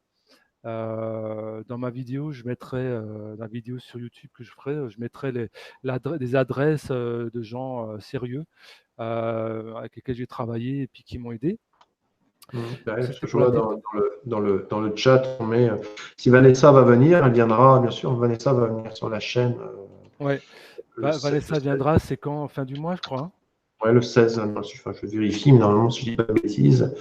Dans ma vidéo, dans la vidéo sur YouTube que je ferai, je mettrai des adresses de gens sérieux avec lesquels j'ai travaillé et puis qui m'ont aidé. Donc, Parce c'était que je pour la vois tête. dans le chat, on met si Vanessa va venir, elle viendra, bien sûr, Vanessa va venir sur la chaîne Ouais, le Vanessa 16. viendra, c'est quand? Fin du mois, je crois, hein. Ouais, le 16, non, enfin, je vérifie, mais normalement, si je dis pas de bêtises,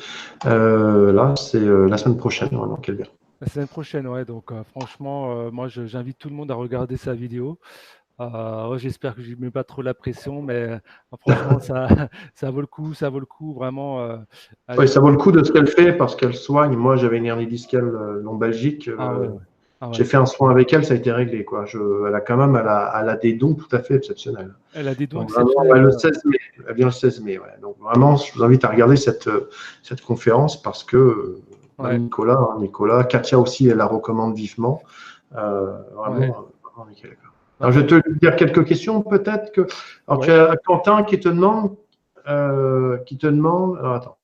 là, c'est la semaine prochaine, vraiment, qu'elle vient. La semaine prochaine, ouais. Donc, franchement, moi, j'invite tout le monde à regarder sa vidéo. Ouais, j'espère que je ne mets pas trop la pression, mais franchement, ça, ça vaut le coup, ça vaut le coup, vraiment. Oui, Allez, ça vaut le coup de ce qu'elle fait parce qu'elle soigne. Moi, j'avais une hernie discale lombalgique. ah ouais, ouais. Ah ouais. J'ai fait un soin avec elle, ça a été réglé, quoi. Elle a quand même, elle a des dons tout à fait exceptionnels. Elle a des dons Donc vraiment, exceptionnels, ouais, le ouais. 16 mai, elle vient le 16 mai. Ouais. Donc vraiment, je vous invite à regarder cette conférence parce que Ouais, même Nicolas, Katia aussi, elle la recommande vivement. ouais. Vraiment nickel, quoi. Non, Alors, je vais franchement, te dire quelques questions, peut-être que. Alors, tu ouais. as Quentin qui te demande. Alors, attends,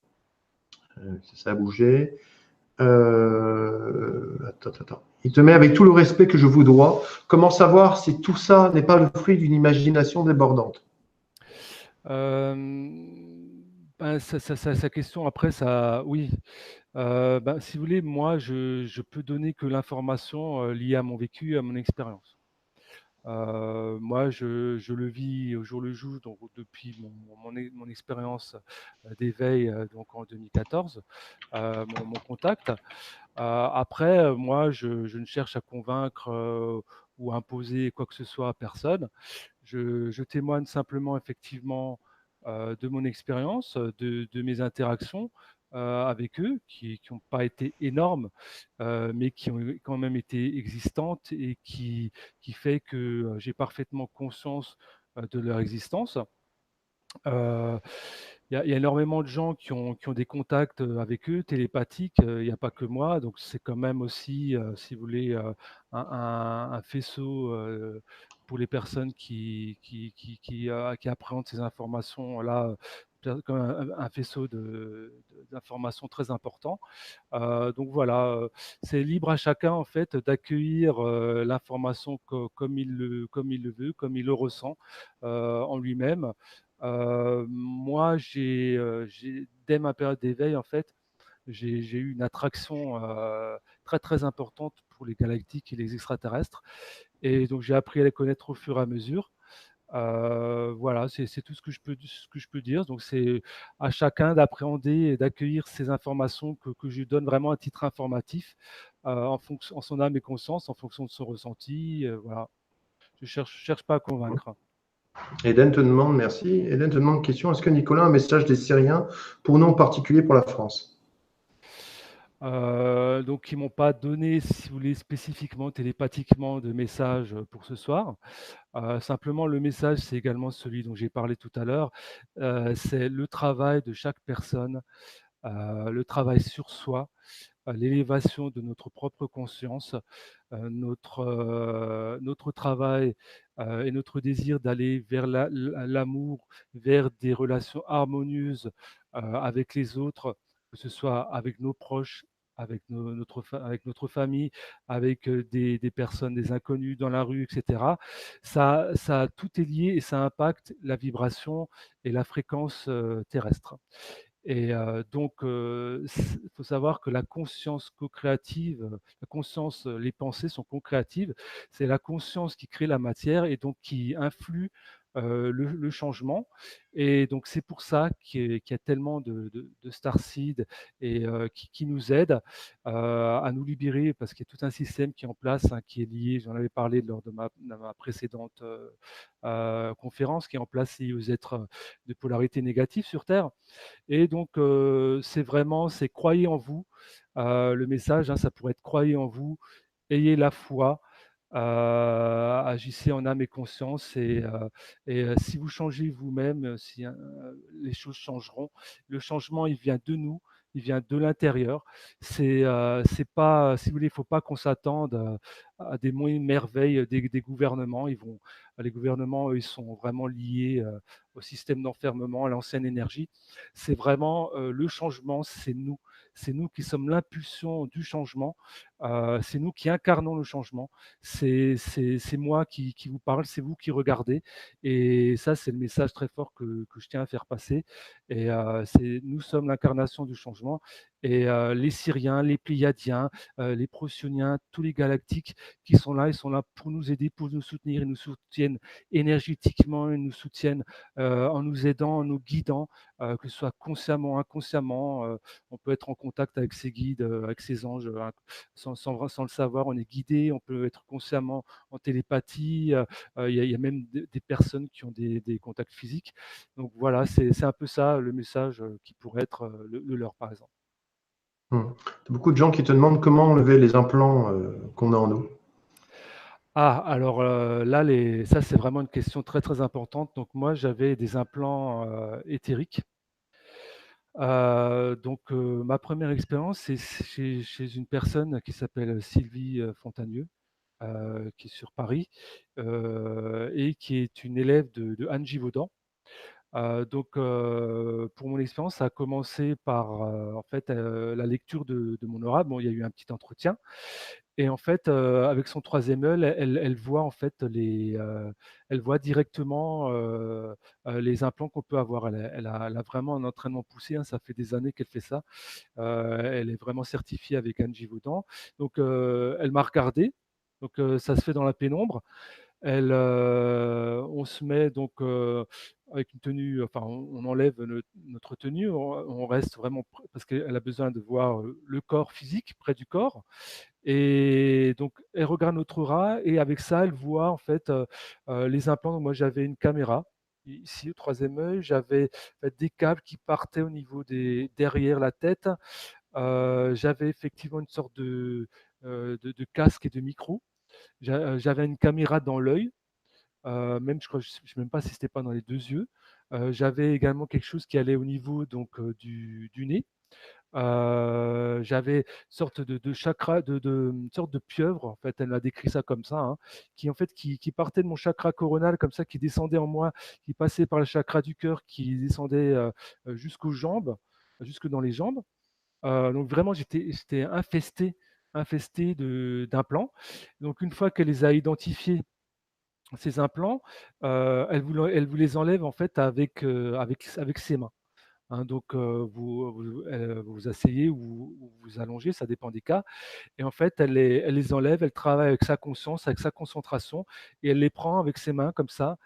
ça a bougé. Attends. Il te met avec tout le respect que je vous dois. Comment savoir si tout ça n'est pas le fruit d'une imagination débordante? Euh, sa question, après, ça, oui. Ben, si vous voulez, moi, je peux donner que l'information liée à mon vécu, à mon expérience. Moi, je le vis au jour le jour, donc depuis mon expérience d'éveil donc en 2014, mon contact. Après, moi, je ne cherche à convaincre ou à imposer quoi que ce soit à personne. Je témoigne simplement effectivement de mon expérience, de mes interactions avec eux, qui n'ont pas été énormes, mais qui ont quand même été existantes et qui fait que j'ai parfaitement conscience de leur existence. Euh, il y a énormément de gens qui ont des contacts avec eux, télépathiques. Il n'y a pas que moi, donc c'est quand même aussi, si vous voulez, un faisceau pour les personnes qui appréhendent ces informations-là, comme un faisceau d'informations très important. Donc voilà, c'est libre à chacun en fait d'accueillir l'information comme il le veut, comme il le ressent en lui-même. Moi, dès ma période d'éveil, en fait, j'ai eu une attraction très très importante pour les galactiques et les extraterrestres. Et donc, j'ai appris à les connaître au fur et à mesure. Voilà, c'est tout ce que je peux dire. Donc, c'est à chacun d'appréhender et d'accueillir ces informations que je donne vraiment à titre informatif, en son âme et conscience, en fonction de son ressenti. Voilà. Je cherche pas à convaincre. Eden te demande, merci. Eden te demande question, est-ce que Nicolas a un message des Syriens pour nous en particulier pour la France? Donc ils m'ont pas donné, si vous voulez, spécifiquement, télépathiquement de message pour ce soir. Simplement le message, c'est également celui dont j'ai parlé tout à l'heure, c'est le travail de chaque personne, le travail sur soi, l'élévation de notre propre conscience, notre travail, et notre désir d'aller vers l'amour, vers des relations harmonieuses, avec les autres, que ce soit avec nos proches, avec notre famille, avec, des personnes, des inconnus dans la rue et cetera. Ça tout est lié et ça impacte la vibration et la fréquence, terrestre. Et donc, il faut savoir que la conscience co-créative, la conscience, les pensées sont co-créatives. C'est la conscience qui crée la matière et donc qui influe, le changement. Et donc c'est pour ça qu'il y a tellement de starseeds et qui nous aident, à nous libérer parce qu'il y a tout un système qui est en place, hein, qui est lié, j'en avais parlé lors de ma précédente, conférence, qui est en place lié aux êtres, de polarité négative sur terre. Et donc, c'est croyez en vous. Le message, hein, ça pourrait être croyez en vous, ayez la foi, agissez en âme et conscience et si vous changez vous-même, si, les choses changeront. Le changement, il vient de nous, il vient de l'intérieur. C'est pas, si vous voulez, il ne faut pas qu'on s'attende à des merveilles des gouvernements. Les gouvernements, eux, ils sont vraiment liés au système d'enfermement, à l'ancienne énergie. C'est vraiment le changement, c'est nous. C'est nous qui sommes l'impulsion du changement. C'est nous qui incarnons le changement. C'est moi qui vous parle, c'est vous qui regardez. Et ça, c'est le message très fort que je tiens à faire passer. Et nous sommes l'incarnation du changement. Et les Syriens, les Pléiadiens, les Procyon, tous les galactiques qui sont là, ils sont là pour nous aider, pour nous soutenir. Ils nous soutiennent énergétiquement, ils nous soutiennent en nous aidant, en nous guidant, que ce soit consciemment, inconsciemment. On peut être en contact avec ses guides, avec ses anges, sans le savoir. On est guidé, on peut être consciemment en télépathie. Il y a même des personnes qui ont des contacts physiques. Donc voilà, c'est un peu ça le message qui pourrait être le leur, par exemple. Beaucoup de gens qui te demandent comment enlever les implants qu'on a en nous. Ah, alors là, ça, c'est vraiment une question très, très importante. Donc moi, j'avais des implants éthériques. Donc ma première expérience, c'est chez une personne qui s'appelle Sylvie Fontagneux, qui est sur Paris, et qui est une élève de Anne Givaudan. Donc pour mon expérience, ça a commencé par, en fait, la lecture de mon aura. Bon, il y a eu un petit entretien et en fait, avec son troisième œil, elle voit en fait elle voit directement, les implants qu'on peut avoir. Elle a vraiment un entraînement poussé, hein, ça fait des années qu'elle fait ça. Elle est vraiment certifiée avec Anne Givaudan. Donc elle m'a regardé, donc ça se fait dans la pénombre. On se met donc avec une tenue, enfin, on enlève notre tenue, on reste vraiment parce qu'elle a besoin de voir le corps physique près du corps. Et donc, elle regarde notre aura et avec ça, elle voit en fait les implants. Donc, moi, j'avais une caméra. Ici, au troisième œil, j'avais en fait, des câbles qui partaient au niveau derrière la tête. J'avais effectivement une sorte de casque et de micro. J'avais une caméra dans l'œil, même je crois, je ne sais même pas si c'était pas dans les deux yeux. J'avais également quelque chose qui allait au niveau donc du nez. J'avais une sorte de chakra, une sorte de pieuvre, en fait, elle m'a décrit ça comme ça, hein, qui en fait qui partait de mon chakra coronal comme ça, qui descendait en moi, qui passait par le chakra du cœur, qui descendait jusqu'aux jambes, jusque dans les jambes. Donc vraiment, j'étais infesté d'implants. Donc une fois qu'elle les a identifiés, ces implants, elle vous les enlève en fait avec ses mains. Hein, donc, vous vous asseyez ou vous allongez, ça dépend des cas. Et en fait, elle les enlève, elle travaille avec sa conscience, avec sa concentration, et elle les prend avec ses mains comme ça,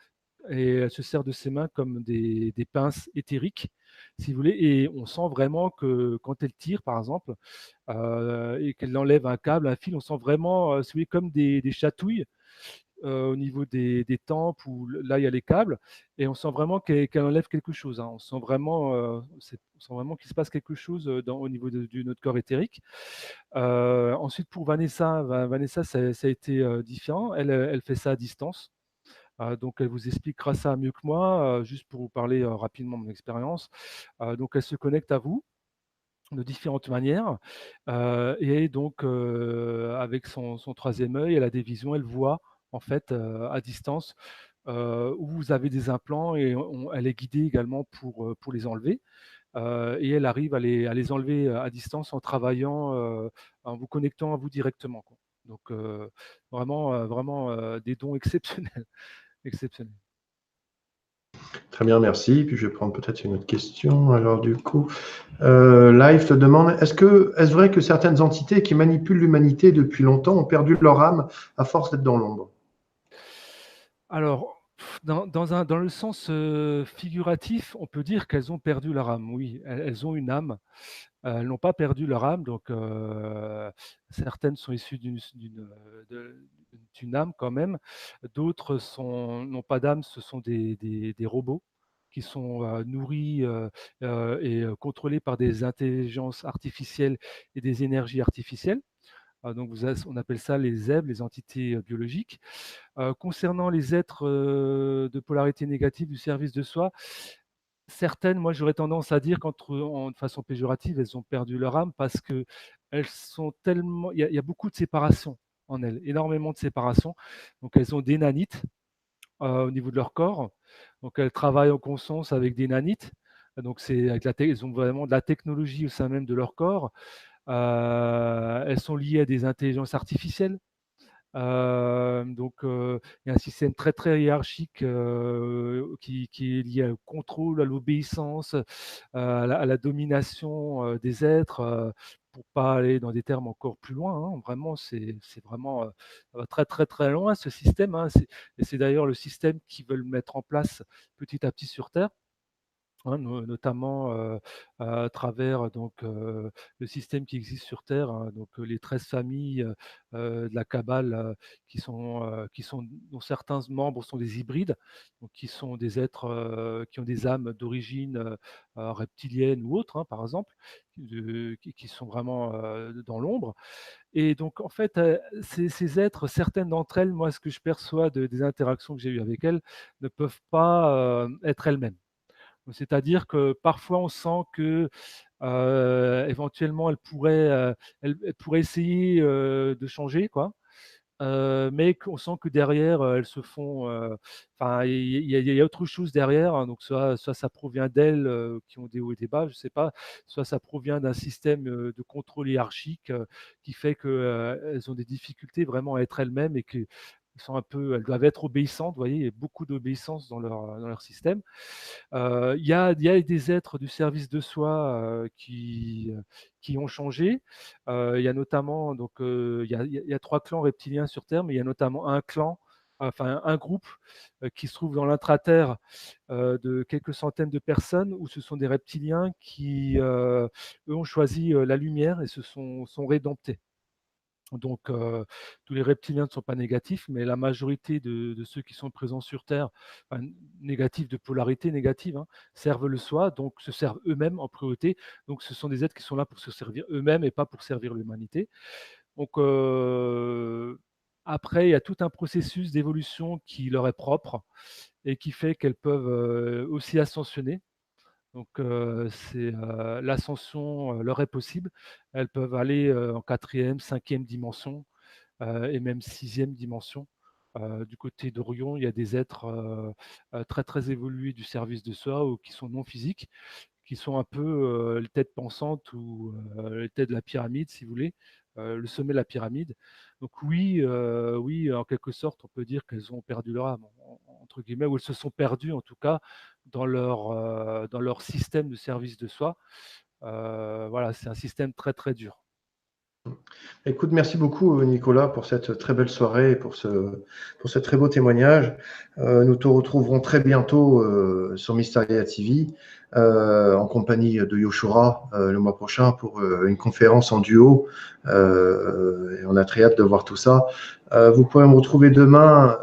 et elle se sert de ses mains comme des pinces éthériques, si vous voulez. Et on sent vraiment que quand elle tire, par exemple, et qu'elle enlève un câble, un fil, on sent vraiment, si vous voulez, comme des chatouilles au niveau des tempes, où là il y a les câbles, et on sent vraiment qu'elle enlève quelque chose, hein. On sent vraiment, on sent vraiment qu'il se passe quelque chose au niveau de notre corps éthérique. Ensuite, pour Vanessa, Vanessa, ça a été différent. Elle fait ça à distance. Donc, elle vous expliquera ça mieux que moi, juste pour vous parler rapidement de mon expérience. Donc, elle se connecte à vous de différentes manières. Et donc, avec son troisième œil, elle a des visions, elle voit en fait à distance où vous avez des implants, et elle est guidée également pour les enlever. Et elle arrive à les enlever à distance en travaillant, en vous connectant à vous directement, quoi. Donc, vraiment, vraiment des dons exceptionnels, exceptionnels. Très bien, merci. Puis je vais prendre peut-être une autre question. Alors du coup, Live te demande, est-ce vrai que certaines entités qui manipulent l'humanité depuis longtemps ont perdu leur âme à force d'être dans l'ombre? Alors, dans le sens figuratif, on peut dire qu'elles ont perdu leur âme. Oui, elles ont une âme. Elles n'ont pas perdu leur âme. Donc, certaines sont issues d'une âme quand même. D'autres n'ont pas d'âme. Ce sont des robots qui sont nourris et contrôlés par des intelligences artificielles et des énergies artificielles. Donc, on appelle ça les zèbres, les entités biologiques. Concernant les êtres de polarité négative du service de soi, certaines, moi j'aurais tendance à dire de façon péjorative, elles ont perdu leur âme, parce que elles sont tellement, il y a beaucoup de séparation en elles, énormément de séparation. Donc elles ont des nanites au niveau de leur corps. Donc elles travaillent en conscience avec des nanites. Donc elles ont vraiment de la technologie au sein même de leur corps. Elles sont liées à des intelligences artificielles. Donc, il y a un système très, très hiérarchique qui est lié au contrôle, à l'obéissance, à la domination des êtres, pour pas aller dans des termes encore plus loin, hein. Vraiment, c'est vraiment, ça va très, très, très loin, ce système, hein. Et c'est d'ailleurs le système qu'ils veulent mettre en place petit à petit sur Terre. Hein, notamment à travers donc le système qui existe sur Terre, hein, donc les 13 familles de la Kabbale, dont certains membres sont des hybrides, donc qui sont des êtres qui ont des âmes d'origine reptilienne ou autre, hein, par exemple, qui sont vraiment dans l'ombre. Et donc en fait, ces êtres, certaines d'entre elles, moi ce que je perçois des interactions que j'ai eues avec elles, ne peuvent pas être elles-mêmes. C'est-à-dire que parfois on sent que, éventuellement elles pourraient essayer, de changer, quoi, mais qu'on sent que derrière, elles se font, enfin il y a autre chose derrière, hein. Donc soit ça provient d'elles, qui ont des hauts et des bas, je ne sais pas, soit ça provient d'un système, de contrôle hiérarchique, qui fait qu'elles ont des difficultés vraiment à être elles-mêmes, et elles doivent être obéissantes, vous voyez? Il y a beaucoup d'obéissance dans leur système. Il y a des êtres du service de soi qui ont changé. Il y a notamment, donc, il y a 3 clans reptiliens sur Terre, mais il y a notamment un clan, enfin un groupe qui se trouve dans l'intraterre, de quelques centaines de personnes, où ce sont des reptiliens qui, eux, ont choisi la lumière et sont rédemptés. Donc, tous les reptiliens ne sont pas négatifs, mais la majorité de ceux qui sont présents sur Terre, enfin, négatifs, de polarité négative, hein, servent le soi, donc se servent eux-mêmes en priorité. Donc ce sont des êtres qui sont là pour se servir eux-mêmes et pas pour servir l'humanité. Donc, après, il y a tout un processus d'évolution qui leur est propre, et qui fait qu'elles peuvent aussi ascensionner. Donc, l'ascension leur est possible. Elles peuvent aller en quatrième, cinquième dimension, et même sixième dimension. Du côté d'Orion, il y a des êtres très, très évolués du service de soi, ou qui sont non physiques, qui sont un peu les têtes pensantes, ou les têtes de la pyramide, si vous voulez, le sommet de la pyramide. Donc oui, oui, en quelque sorte, on peut dire qu'elles ont perdu leur âme, entre guillemets, ou elles se sont perdues en tout cas dans leur système de service de soi. Voilà, c'est un système très, très dur. Écoute, merci beaucoup Nicolas pour cette très belle soirée et pour ce très beau témoignage. Nous te retrouverons très bientôt sur Mysteria TV en compagnie de Yoshura le mois prochain pour une conférence en duo. Et on a très hâte de voir tout ça. Vous pourrez me retrouver demain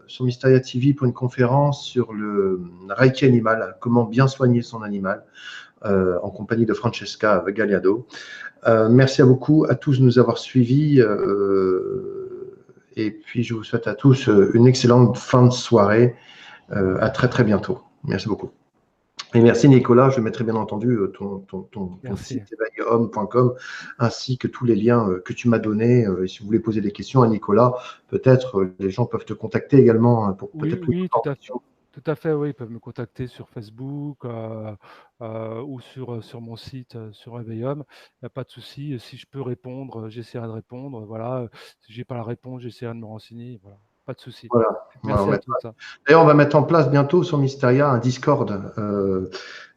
sur Mysteria TV pour une conférence sur le Reiki animal, comment bien soigner son animal, en compagnie de Francesca Gagliardo. Merci à beaucoup à tous de nous avoir suivis et puis je vous souhaite à tous une excellente fin de soirée. À très très bientôt. Merci beaucoup. Et merci Nicolas, je mettrai bien entendu ton Merci. site éveillehomme.com ainsi que tous les liens que tu m'as donnés. Et si vous voulez poser des questions à Nicolas, peut-être les gens peuvent te contacter également pour Oui, peut-être plus oui, d'informations. tout à fait, oui, ils peuvent me contacter sur Facebook ou sur mon site, sur Réveillum. Il n'y a pas de souci. Si je peux répondre, j'essaierai de répondre. Voilà. Si j'ai pas la réponse, j'essaierai de me renseigner. Voilà. Pas de souci. Voilà. Merci à tous. D'ailleurs, on va mettre en place bientôt sur Mysteria un Discord,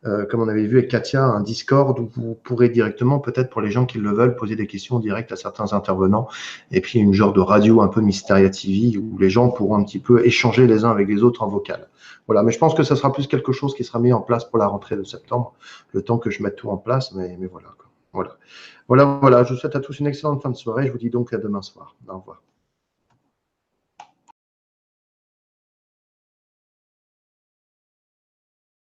comme on avait vu avec Katia, un Discord où vous pourrez directement, peut-être pour les gens qui le veulent, poser des questions directes à certains intervenants. Et puis une genre de radio un peu Mysteria TV où les gens pourront un petit peu échanger les uns avec les autres en vocal. Voilà, mais je pense que ça sera plus quelque chose qui sera mis en place pour la rentrée de septembre, le temps que je mette tout en place, mais voilà, quoi. Voilà. Voilà, voilà. Je vous souhaite à tous une excellente fin de soirée. Je vous dis donc à demain soir. Au revoir.